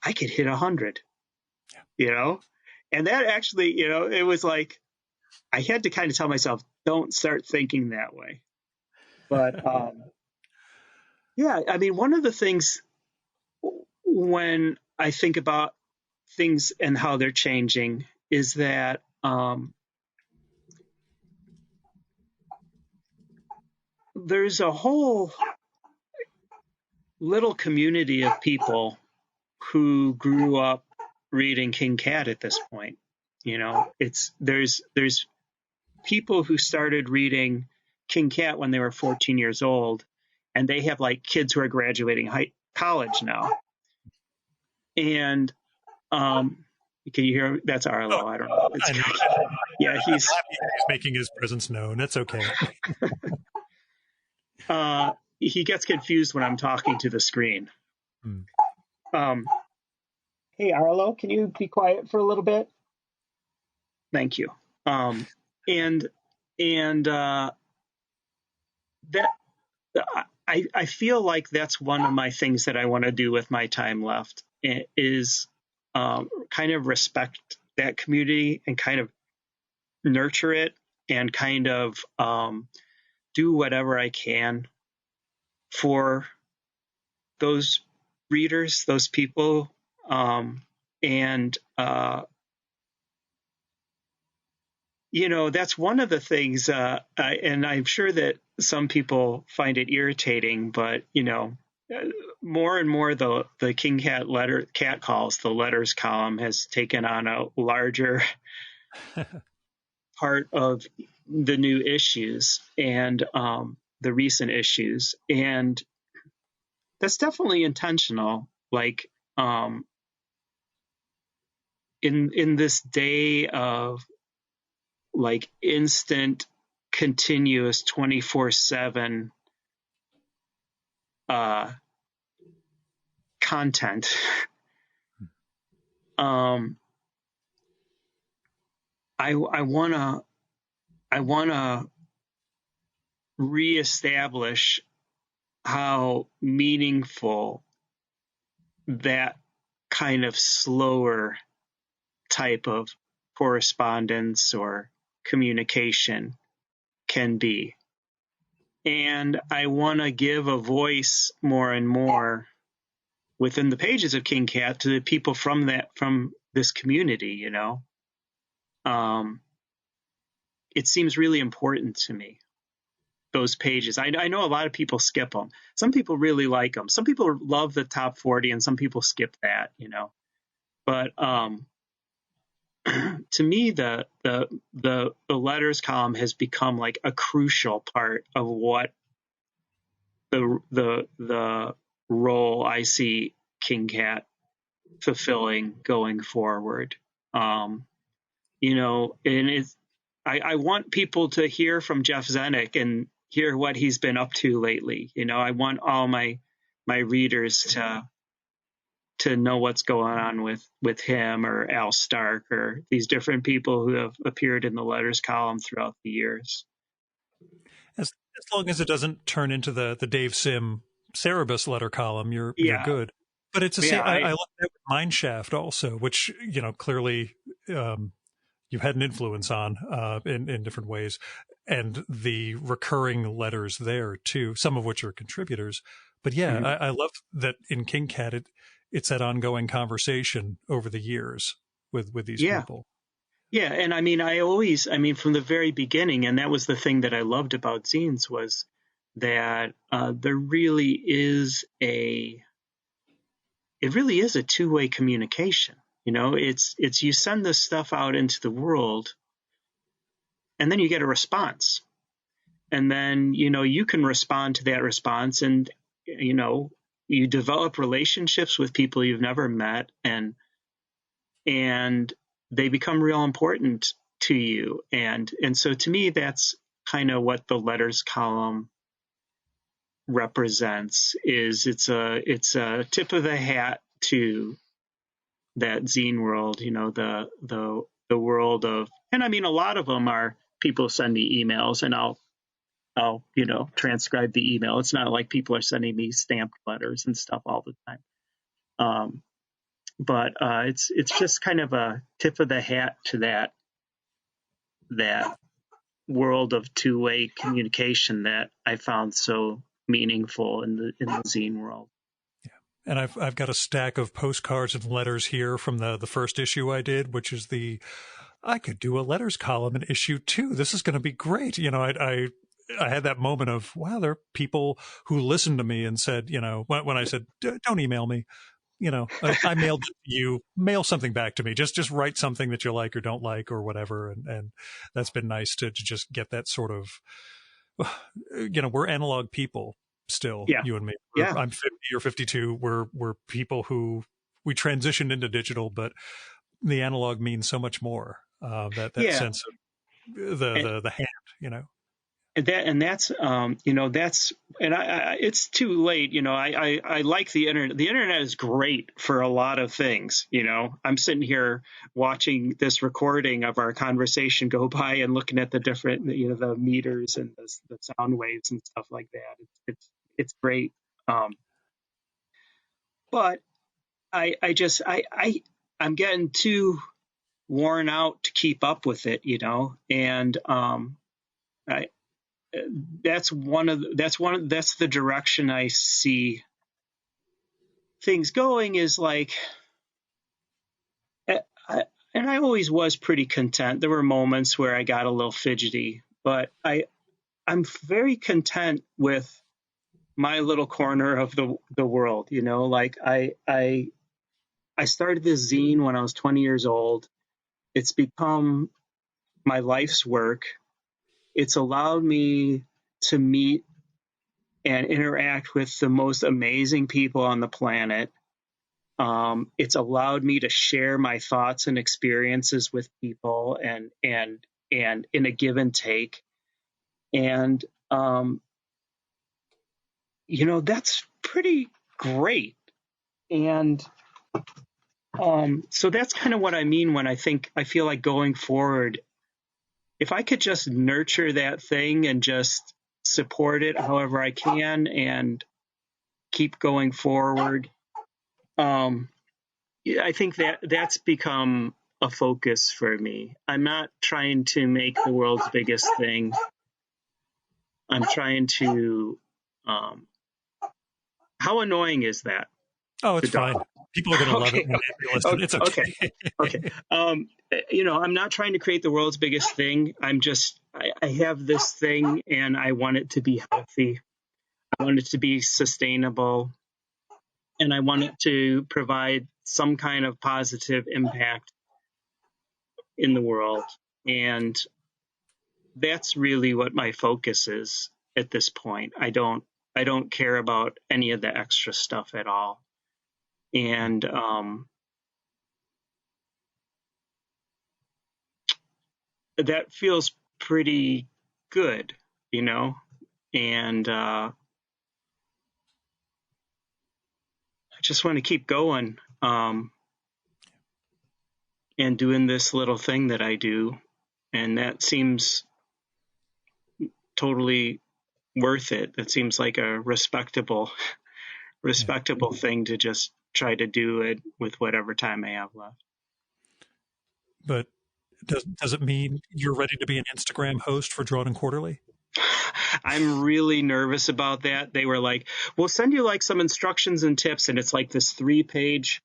I could hit 100, And that actually, it was like, I had to kind of tell myself, don't start thinking that way. But yeah, I mean, one of the things when I think about things and how they're changing is that there's a whole little community of people who grew up reading King Cat at this point. There's people who started reading King Cat when they were 14 years old, and they have like kids who are graduating college now. And can you hear? That's Arlo. I don't know. Yeah, he's making his presence known. That's okay. He gets confused when I'm talking to the screen. Hey, Arlo, can you be quiet for a little bit? Thank you. That I feel like that's one of my things that I want to do with my time left is kind of respect that community and kind of nurture it and kind of do whatever I can for those readers, those people, that's one of the things, and I'm sure that some people find it irritating, but, more and more the King Cat calls, the letters column has taken on a larger part of the new issues and the recent issues. And that's definitely intentional. Like in this day of like instant, continuous 24/7 content. I wanna reestablish how meaningful that kind of slower type of correspondence or communication can be. And I want to give a voice more and more within the pages of King Cat to the people from this community, It seems really important to me, those pages. I know a lot of people skip them. Some people really like them. Some people love the top 40 and some people skip that, But to me, the letters column has become like a crucial part of what the role I see King Cat fulfilling going forward. And I want people to hear from Jeff Zenick and hear what he's been up to lately. I want all my readers to know what's going on with him or Al Stark or these different people who have appeared in the letters column throughout the years. As long as it doesn't turn into the Dave Sim Cerebus letter column, you're good. But it's I look at Mineshaft also, which clearly you've had an influence on in different ways, and the recurring letters there too, some of which are contributors. But yeah, I love that in King Cat it's that ongoing conversation over the years with these people. Yeah, and I mean, from the very beginning, and that was the thing that I loved about zines, was that there really is it really is a two-way communication. It's you send this stuff out into the world, and then you get a response, and then you can respond to that response, and you develop relationships with people you've never met, and they become real important to you. And so to me, that's kind of what the letters column represents. It's a tip of the hat to that zine world, the world of, and I mean, a lot of them are people send me emails, and I'll transcribe the email. It's not like people are sending me stamped letters and stuff all the time. But it's just kind of a tip of the hat to that world of two-way communication that I found so meaningful in the zine world. Yeah, and I've got a stack of postcards and letters here from the first issue I did, which is I could do a letters column in issue 2. This is going to be great. I had that moment of, wow, there are people who listened to me and said, when I said, don't email me. I mailed you, mail something back to me. Just write something that you like or don't like or whatever. And that's been nice to just get that sort of, we're analog people still, you and me. I'm 50 or 52. We're people who we transitioned into digital, but the analog means so much more. That sense of the hand, That's it's too late. I like the internet. The internet is great for a lot of things. I'm sitting here watching this recording of our conversation go by and looking at the different, the meters and the sound waves and stuff like that. It's great. But I'm getting too worn out to keep up with it, and that's the direction I see things going, is like, and I always was pretty content. There were moments where I got a little fidgety, but I'm very content with my little corner of the world. Like I started this zine when I was 20 years old. It's become my life's work. It's allowed me to meet and interact with the most amazing people on the planet. It's allowed me to share my thoughts and experiences with people and in a give and take. And, that's pretty great. And so that's kind of what I mean when I feel like going forward, if I could just nurture that thing and just support it however I can and keep going forward, I think that's become a focus for me. I'm not trying to make the world's biggest thing. I'm trying to, how annoying is that? Oh, it's fine. People are going to love it when they listen. It's okay. Okay. I'm not trying to create the world's biggest thing. I have this thing and I want it to be healthy. I want it to be sustainable. And I want it to provide some kind of positive impact in the world. And that's really what my focus is at this point. I don't care about any of the extra stuff at all. And that feels pretty good, and I just want to keep going. and doing this little thing that I do. And that seems totally worth it. That seems like a respectable thing to just try to do it with whatever time I have left. But does it mean you're ready to be an Instagram host for Drawn and Quarterly? I'm really nervous about that. They were like, we'll send you like some instructions and tips. And it's like this 3-page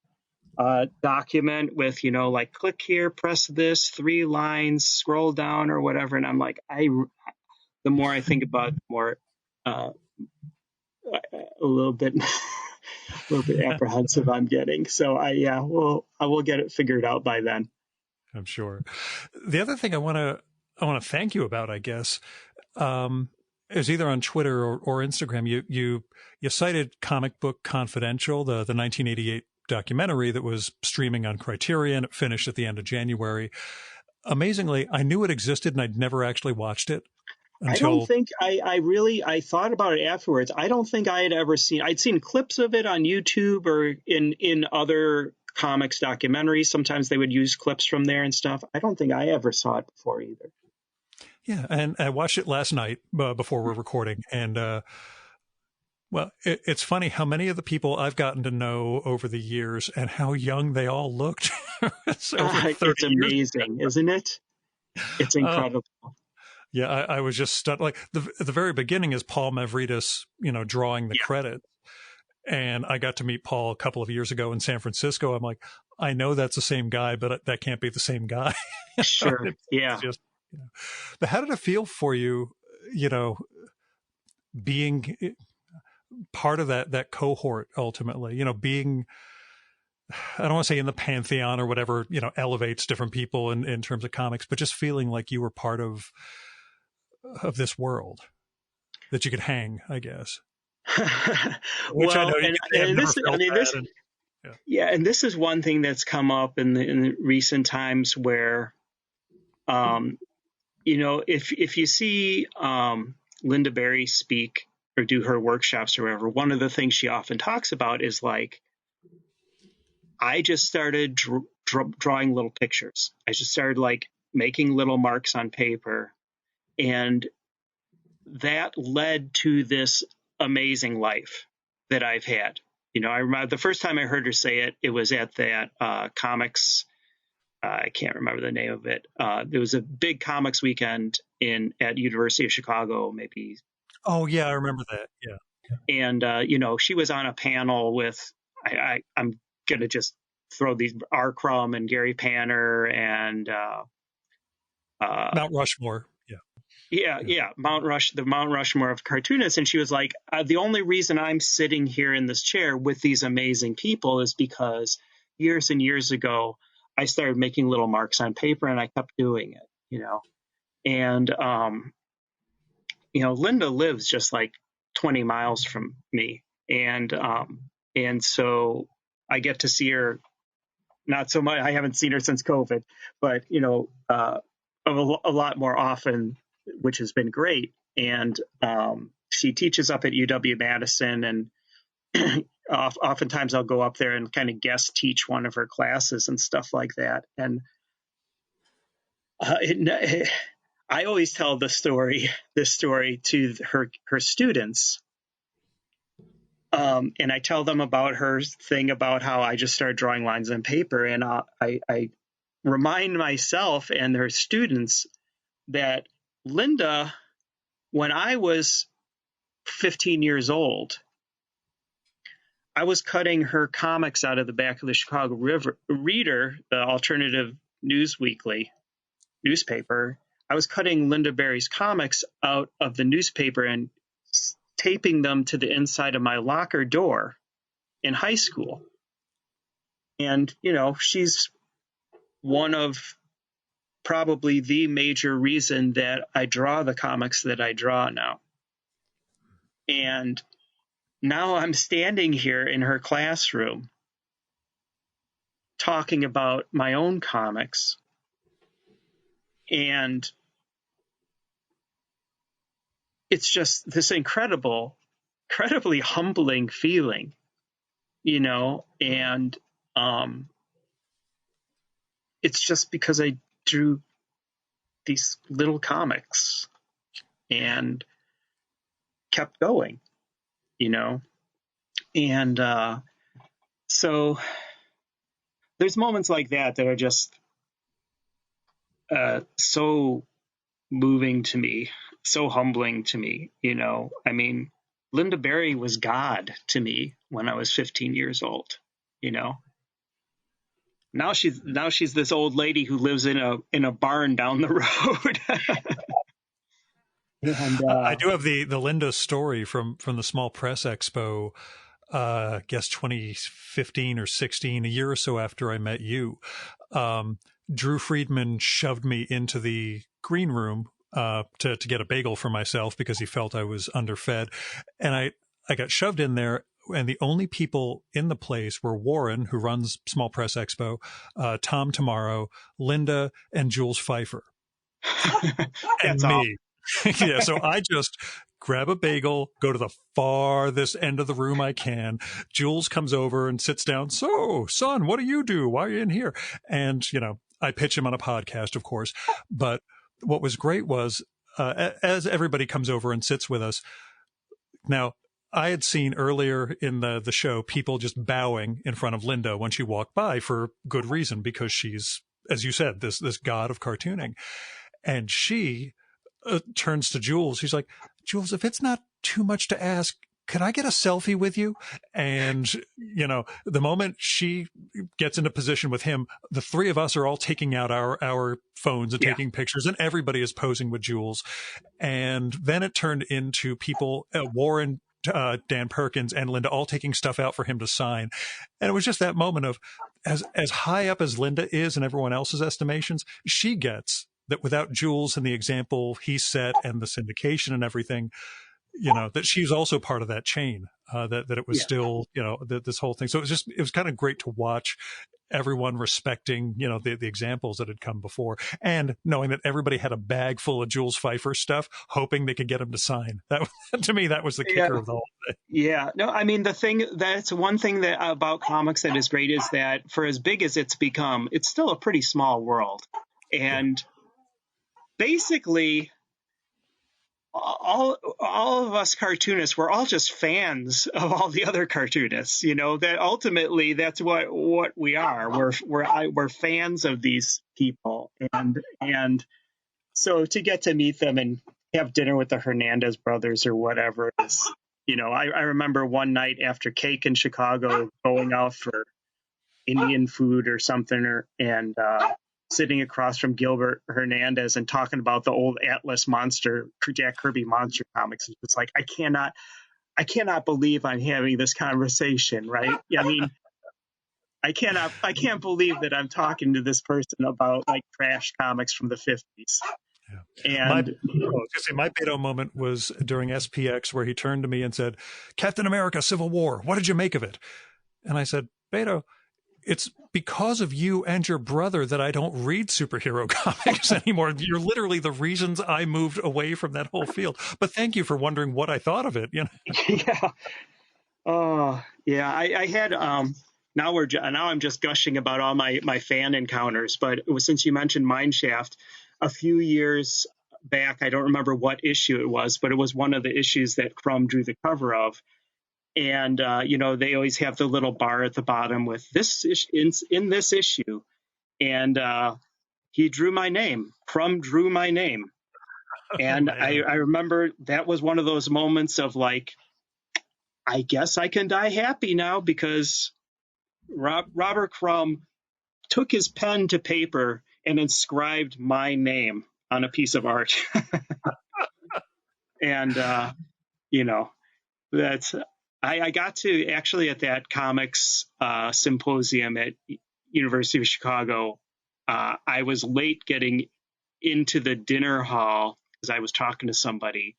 document with, like click here, press this, 3 lines, scroll down or whatever. And I'm like, the more I think about it, the more a little bit apprehensive I'm getting. So I will get it figured out by then. I'm sure. The other thing I want to thank you about, I guess, is either on Twitter or Instagram. You cited Comic Book Confidential, the 1988 documentary that was streaming on Criterion. It finished at the end of January. Amazingly, I knew it existed and I'd never actually watched it. I don't think I thought about it afterwards. I don't think I had ever I'd seen clips of it on YouTube or in other comics documentaries. Sometimes they would use clips from there and stuff. I don't think I ever saw it before either. Yeah. And I watched it last night before we're recording. And, it's funny how many of the people I've gotten to know over the years and how young they all looked. It's amazing, isn't it? It's incredible. Yeah, I was just stunned. Like the very beginning is Paul Mavridis, drawing the credit. And I got to meet Paul a couple of years ago in San Francisco. I'm like, I know that's the same guy, but that can't be the same guy. Sure. Yeah. Just, But how did it feel for you, being part of that cohort ultimately, being, I don't want to say in the pantheon or whatever, elevates different people in terms of comics, but just feeling like you were part of this world that you could hang, I guess. Which I know and this is one thing that's come up in recent times where, if you see Linda Berry speak or do her workshops or whatever, one of the things she often talks about is like, I just started drawing little pictures. I just started like making little marks on paper. And that led to this amazing life that I've had. I remember the first time I heard her say it, it was at that comics. I can't remember the name of it. There was a big comics weekend at University of Chicago, maybe. Oh yeah, I remember that. Yeah. And she was on a panel with I'm gonna just throw these R. Crumb and Gary Panner and Mount Rushmore. Yeah. The Mount Rushmore of cartoonists. And she was like, the only reason I'm sitting here in this chair with these amazing people is because years and years ago, I started making little marks on paper and I kept doing it, And, Linda lives just like 20 miles from me. And so I get to see her, not so much. I haven't seen her since COVID, but, a lot more often, which has been great. And she teaches up at UW-Madison, and oftentimes I'll go up there and kind of guest teach one of her classes and stuff like that. And I always tell this story to her students. And I tell them about her thing about how I just started drawing lines on paper. And I remind myself and her students that Linda, when I was 15 years old, I was cutting her comics out of the back of the Chicago Reader, the alternative news weekly newspaper. I was cutting Linda Berry's comics out of the newspaper and taping them to the inside of my locker door in high school. And, she's one of probably the major reason that I draw the comics that I draw now. And now I'm standing here in her classroom talking about my own comics. And it's just this incredibly humbling feeling, and it's just because I drew these little comics and kept going, you know? And so there's moments like that are just so moving to me, so humbling to me, you know? I mean, Linda Berry was God to me when I was 15 years old, you know? Now she's this old lady who lives in a barn down the road. And I do have the Linda story from the Small Press Expo, I guess 2015 or 16, a year or so after I met you. Drew Friedman shoved me into the green room to get a bagel for myself because he felt I was underfed. And I got shoved in there, and the only people in the place were Warren, who runs Small Press Expo, Tom Tomorrow, Linda, and Jules Pfeiffer. And me. Yeah, so I just grab a bagel, go to the farthest end of the room I can. Jules comes over and sits down. So, son, what do you do? Why are you in here? And, you know, I pitch him on a podcast, of course. But what was great was, as everybody comes over and sits with us, now, I had seen earlier in the show people just bowing in front of Linda when she walked by for good reason, because she's, as you said, this god of cartooning. And she turns to Jules. She's like, Jules, if it's not too much to ask, could I get a selfie with you? And, you know, the moment she gets into position with him, the three of us are all taking out our phones and taking pictures, and everybody is posing with Jules. And then it turned into people, Warren, Dan Perkins, and Linda all taking stuff out for him to sign. And it was just that moment of, as high up as Linda is in everyone else's estimations, she gets that without Jules and the example he set and the syndication and everything, you know, that she's also part of that chain, that it was still, you know, this whole thing. So it was kind of great to watch everyone respecting, you know, the examples that had come before, and knowing that everybody had a bag full of Jules Pfeiffer stuff, hoping they could get him to sign. That, to me, that was the kicker of the whole thing. Yeah, no, I mean, that's one thing that about comics that is great is that for as big as it's become, it's still a pretty small world. And basically, all of us cartoonists, we're all just fans of all the other cartoonists. You know, that ultimately that's what we are. We're fans of these people, and so to get to meet them and have dinner with the Hernandez brothers or whatever is, you know, I remember one night after Cake in Chicago going out for Indian food or something, and sitting across from Gilbert Hernandez and talking about the old Atlas monster, Jack Kirby monster comics. It's like, I cannot believe I'm having this conversation, right? I mean, I can't believe that I'm talking to this person about like trash comics from the 50s. Yeah. And my Beto moment was during SPX, where he turned to me and said, "Captain America, Civil War, what did you make of it?" And I said, "Beto, it's because of you and your brother that I don't read superhero comics anymore. You're literally the reasons I moved away from that whole field. But thank you for wondering what I thought of it." You know? Yeah. Oh, yeah. I had now I'm just gushing about all my fan encounters. But it was, since you mentioned Mineshaft, a few years back, I don't remember what issue it was, but it was one of the issues that Crumb drew the cover of. And, you know, they always have the little bar at the bottom with this in this issue. And he drew my name. Crumb drew my name. And I remember that was one of those moments of like, I guess I can die happy now, because Robert Crumb took his pen to paper and inscribed my name on a piece of art. And, you know, that's, I got to actually at that comics symposium at University of Chicago. I was late getting into the dinner hall because I was talking to somebody,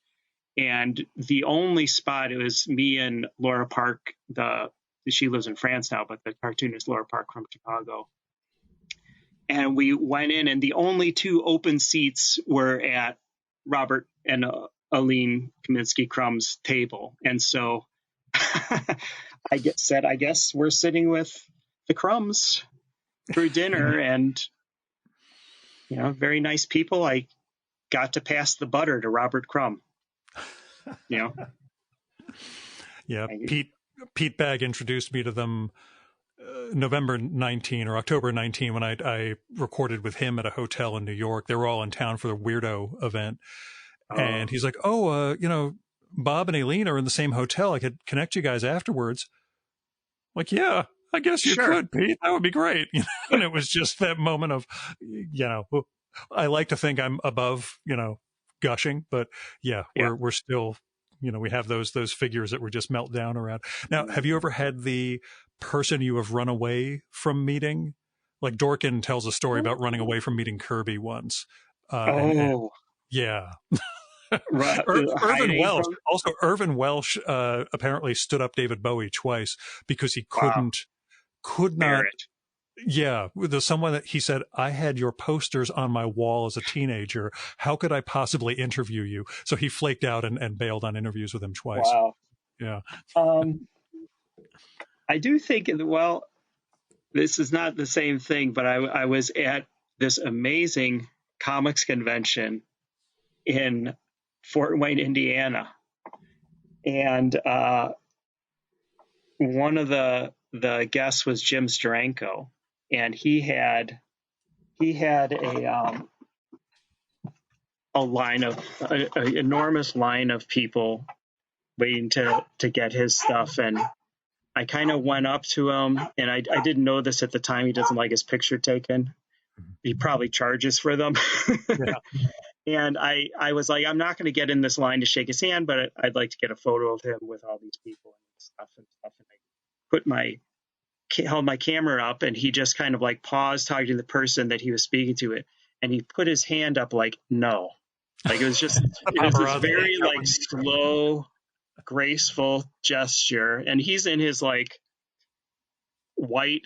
and the only spot, it was me and Laura Park. She lives in France now, but the cartoonist Laura Park from Chicago. And we went in, and the only two open seats were at Robert and Aline Kaminsky Crumb's table. And so I guess we're sitting with the crumbs through dinner, and very nice people. I got to pass the butter to Robert Crumb. Yeah, Pete Bagg introduced me to them November 19 or October 19 when I recorded with him at a hotel in New York. They were all in town for the Weirdo event. And he's like, Bob and Aileen are in the same hotel. I could connect you guys afterwards. Like, yeah, I guess you could, Pete. That would be great. And it was just that moment of, I like to think I'm above, gushing, but we're still, we have those figures that were just melt down around. Now, have you ever had the person you have run away from meeting? Like Dorkin tells a story about running away from meeting Kirby once. Yeah. Irvin Welsh. Also, Irvin Welsh apparently stood up David Bowie twice because he could not. Yeah, there's someone that he said, I had your posters on my wall as a teenager. How could I possibly interview you? So he flaked out and bailed on interviews with him twice. Wow. Yeah. I do think, this is not the same thing, but I was at this amazing comics convention in Fort Wayne, Indiana. And one of the guests was Jim Steranko, and he had an enormous line of people waiting to get his stuff. And I kind of went up to him, and I didn't know this at the time. He doesn't like his picture taken. He probably charges for them. Yeah. And I was like, I'm not going to get in this line to shake his hand, but I'd like to get a photo of him with all these people and stuff. And I held my camera up, and he just kind of like paused talking to the person that he was speaking to it. And he put his hand up like, no. Like it was this very like slow, graceful gesture. And he's in his like white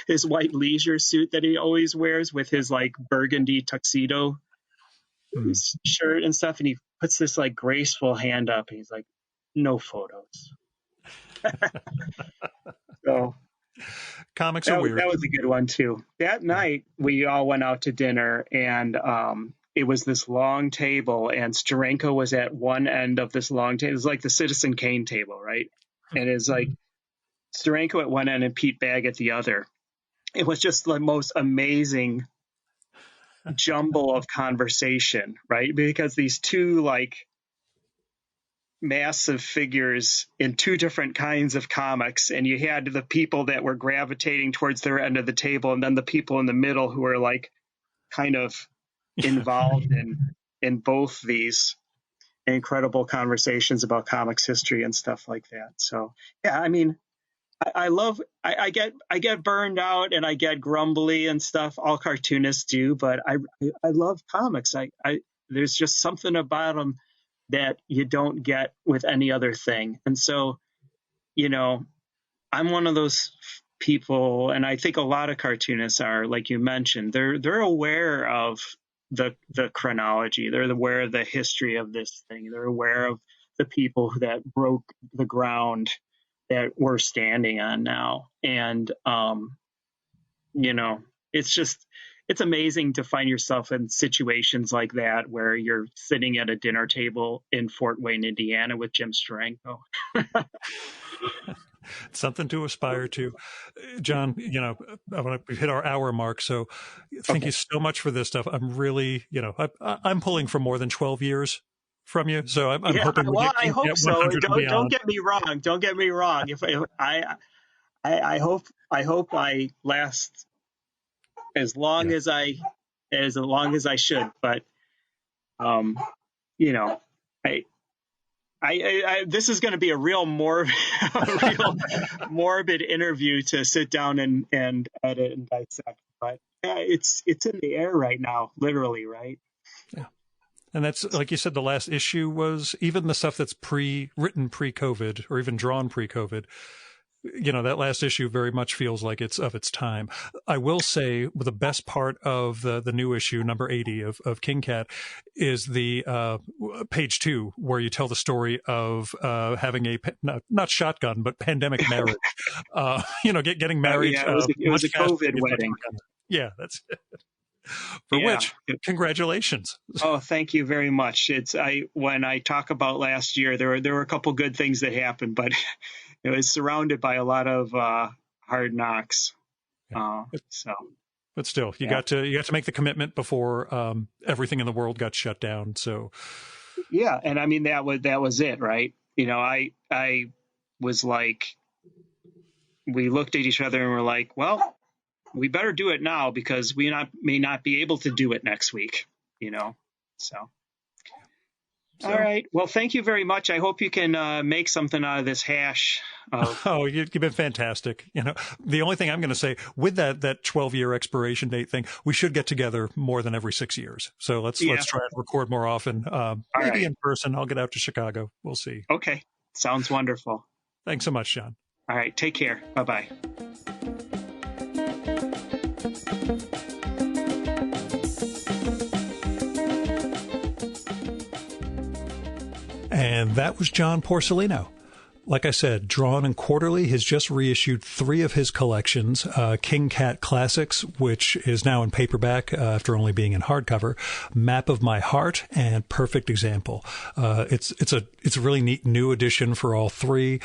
leisure suit that he always wears with his like burgundy tuxedo shirt and stuff, and he puts this like graceful hand up, and he's like, no photos. So comics are weird. That was a good one too. That night we all went out to dinner, and it was this long table, and Steranko was at one end of this long table. It was like the Citizen Kane table, right? And it's like Steranko at one end and Pete Bagg at the other. It was just the most amazing jumble of conversation, right? Because these two like massive figures in two different kinds of comics, and you had the people that were gravitating towards their end of the table, and then the people in the middle who were like kind of involved in both these incredible conversations about comics history and stuff like that. So yeah, I mean, I get burned out and I get grumbly and stuff. All cartoonists do, but I love comics. There's just something about them that you don't get with any other thing. And so, I'm one of those people, and I think a lot of cartoonists are, like you mentioned, they're aware of the chronology. They're aware of the history of this thing. They're aware of the people that broke the ground that we're standing on now. And, it's amazing to find yourself in situations like that where you're sitting at a dinner table in Fort Wayne, Indiana with Jim Steranko. Something to aspire to. John, we've hit our hour mark, so thank you so much for this stuff. I'm really, I'm pulling for more than 12 years from you, so I'm hoping. Well, I hope so. Don't get me wrong. Don't get me wrong. If I hope I last as long as I should, but I this is going to be a real morbid interview to sit down and edit and dissect, but it's in the air right now, literally, right? Yeah. And that's, like you said, the last issue was even the stuff that's written pre-COVID or even drawn pre-COVID. that last issue very much feels like it's of its time. I will say the best part of the new issue, number 80 of King Cat, is the page 2, where you tell the story of having a not shotgun but pandemic marriage. Getting married. Yeah, it was a COVID wedding. Yeah, that's it. Which, congratulations. Oh, thank you very much. When I talk about last year, there were a couple good things that happened, but it was surrounded by a lot of hard knocks. Yeah. But still, you got to make the commitment before everything in the world got shut down. So yeah, and I mean that was it, right? I was like, we looked at each other and were like, well, we better do it now because we may not be able to do it next week, So, all right. Well, thank you very much. I hope you can make something out of this hash. Oh, you've been fantastic. The only thing I'm going to say with that 12-year expiration date thing, we should get together more than every 6 years. So let's try and record more often. Maybe in person. I'll get out to Chicago. We'll see. Okay. Sounds wonderful. Thanks so much, John. All right. Take care. Bye-bye. And that was John Porcellino. Like I said, Drawn and Quarterly has just reissued 3 of his collections, King Cat Classics, which is now in paperback after only being in hardcover, Map of My Heart, and Perfect Example. It's a really neat new edition for all 3.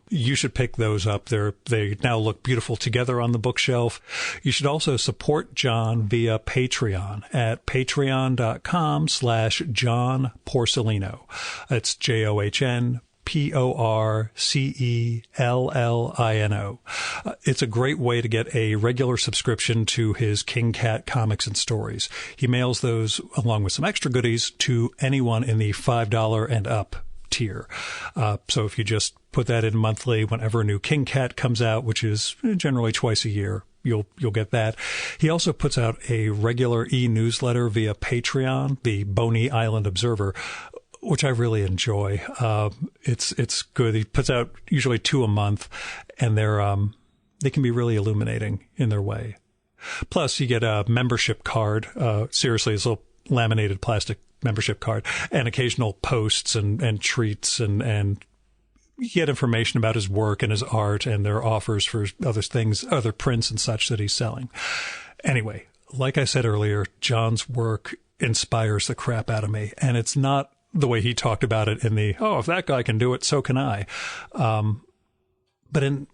You should pick those up. They now look beautiful together on the bookshelf. You should also support John via Patreon at patreon.com/John Porcellino. It's JOHN Porcellino. It's a great way to get a regular subscription to his King Cat comics and stories. He mails those along with some extra goodies to anyone in the $5 and up tier. So if you just put that in monthly, whenever a new King Cat comes out, which is generally twice a year, you'll get that. He also puts out a regular e-newsletter via Patreon, the Boney Island Observer, which I really enjoy. It's good. He puts out usually 2 a month, and they can be really illuminating in their way. Plus, you get a membership card. Seriously, it's a little laminated plastic membership card, and occasional posts and treats, and you get information about his work and his art, and their offers for other things, other prints and such that he's selling. Anyway, like I said earlier, John's work inspires the crap out of me, and it's not the way he talked about it in the, if that guy can do it, so can I. But in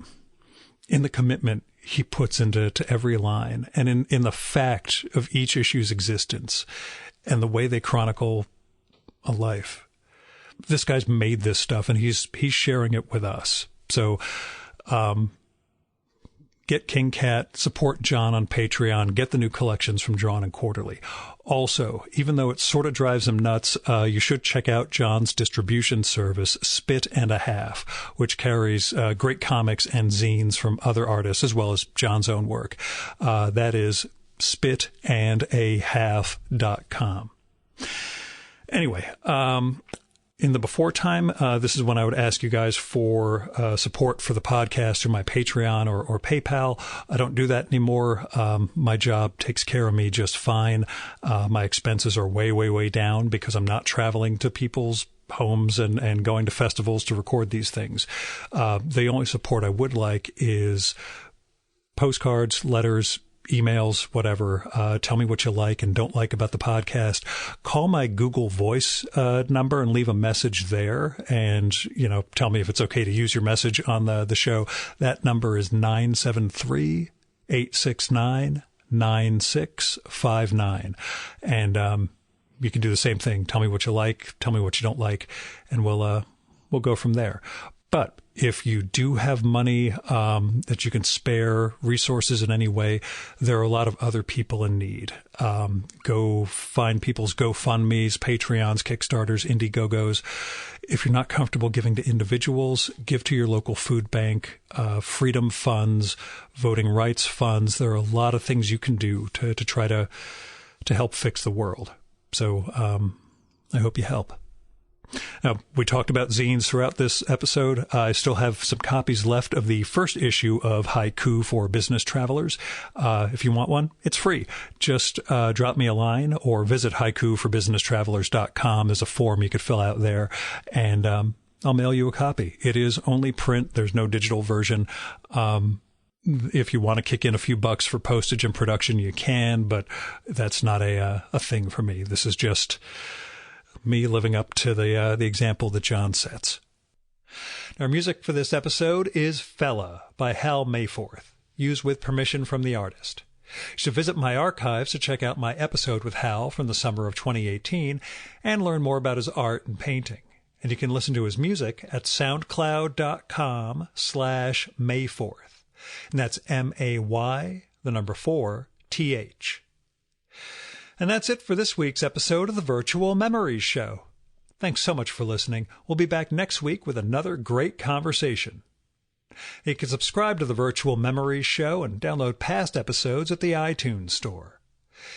the commitment he puts into every line, and in the fact of each issue's existence, and the way they chronicle a life. This guy's made this stuff, and he's sharing it with us. So, get King Cat, support John on Patreon, get the new collections from Drawn and Quarterly. Also, even though it sort of drives him nuts, you should check out John's distribution service, Spit and a Half, which carries great comics and zines from other artists, as well as John's own work. That is spitandahalf.com. Anyway, in the before time, this is when I would ask you guys for support for the podcast through my Patreon or PayPal. I don't do that anymore. My job takes care of me just fine. My expenses are way, way, way down because I'm not traveling to people's homes and going to festivals to record these things. The only support I would like is postcards, letters, emails, whatever. Tell me what you like and don't like about the podcast. Call my Google Voice number and leave a message there, and tell me if it's okay to use your message on the show. That number is 973-869-9659, and you can do the same thing. Tell me what you like, tell me what you don't like, and we'll go from there. But if you do have money that you can spare, resources in any way, there are a lot of other people in need. Go find people's GoFundMes, Patreons, Kickstarters, Indiegogos. If you're not comfortable giving to individuals, give to your local food bank, freedom funds, voting rights funds. There are a lot of things you can do to try to help fix the world. So I hope you help. Now, we talked about zines throughout this episode. I still have some copies left of the first issue of Haiku for Business Travelers. If you want one, it's free. Just drop me a line or visit haikuforbusinesstravelers.com. There's a form you could fill out there, and I'll mail you a copy. It is only print. There's no digital version. If you want to kick in a few bucks for postage and production, you can, but that's not a thing for me. This is just me living up to the example that John sets. Our music for this episode is Fella by Hal Mayforth, used with permission from the artist. You should visit my archives to check out my episode with Hal from the summer of 2018 and learn more about his art and painting. And you can listen to his music at soundcloud.com/Mayforth. And that's MAY4TH. And that's it for this week's episode of the Virtual Memories Show. Thanks so much for listening. We'll be back next week with another great conversation. You can subscribe to the Virtual Memories Show and download past episodes at the iTunes Store.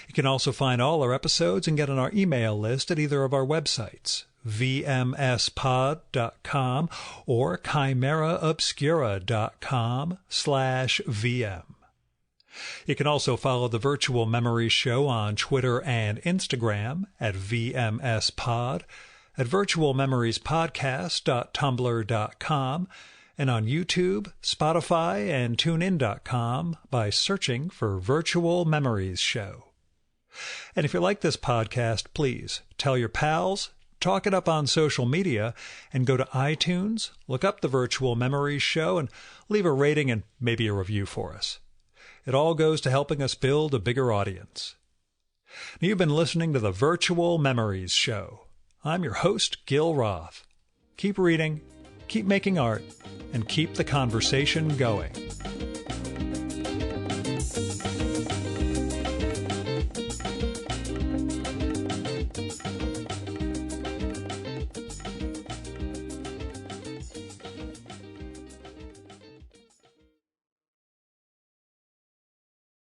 You can also find all our episodes and get on our email list at either of our websites, vmspod.com or chimeraobscura.com/VM. You can also follow the Virtual Memories Show on Twitter and Instagram at VMSPod, at virtualmemoriespodcast.tumblr.com, and on YouTube, Spotify, and TuneIn.com by searching for Virtual Memories Show. And if you like this podcast, please tell your pals, talk it up on social media, and go to iTunes, look up the Virtual Memories Show, and leave a rating and maybe a review for us. It all goes to helping us build a bigger audience. You've been listening to the Virtual Memories Show. I'm your host, Gil Roth. Keep reading, keep making art, and keep the conversation going.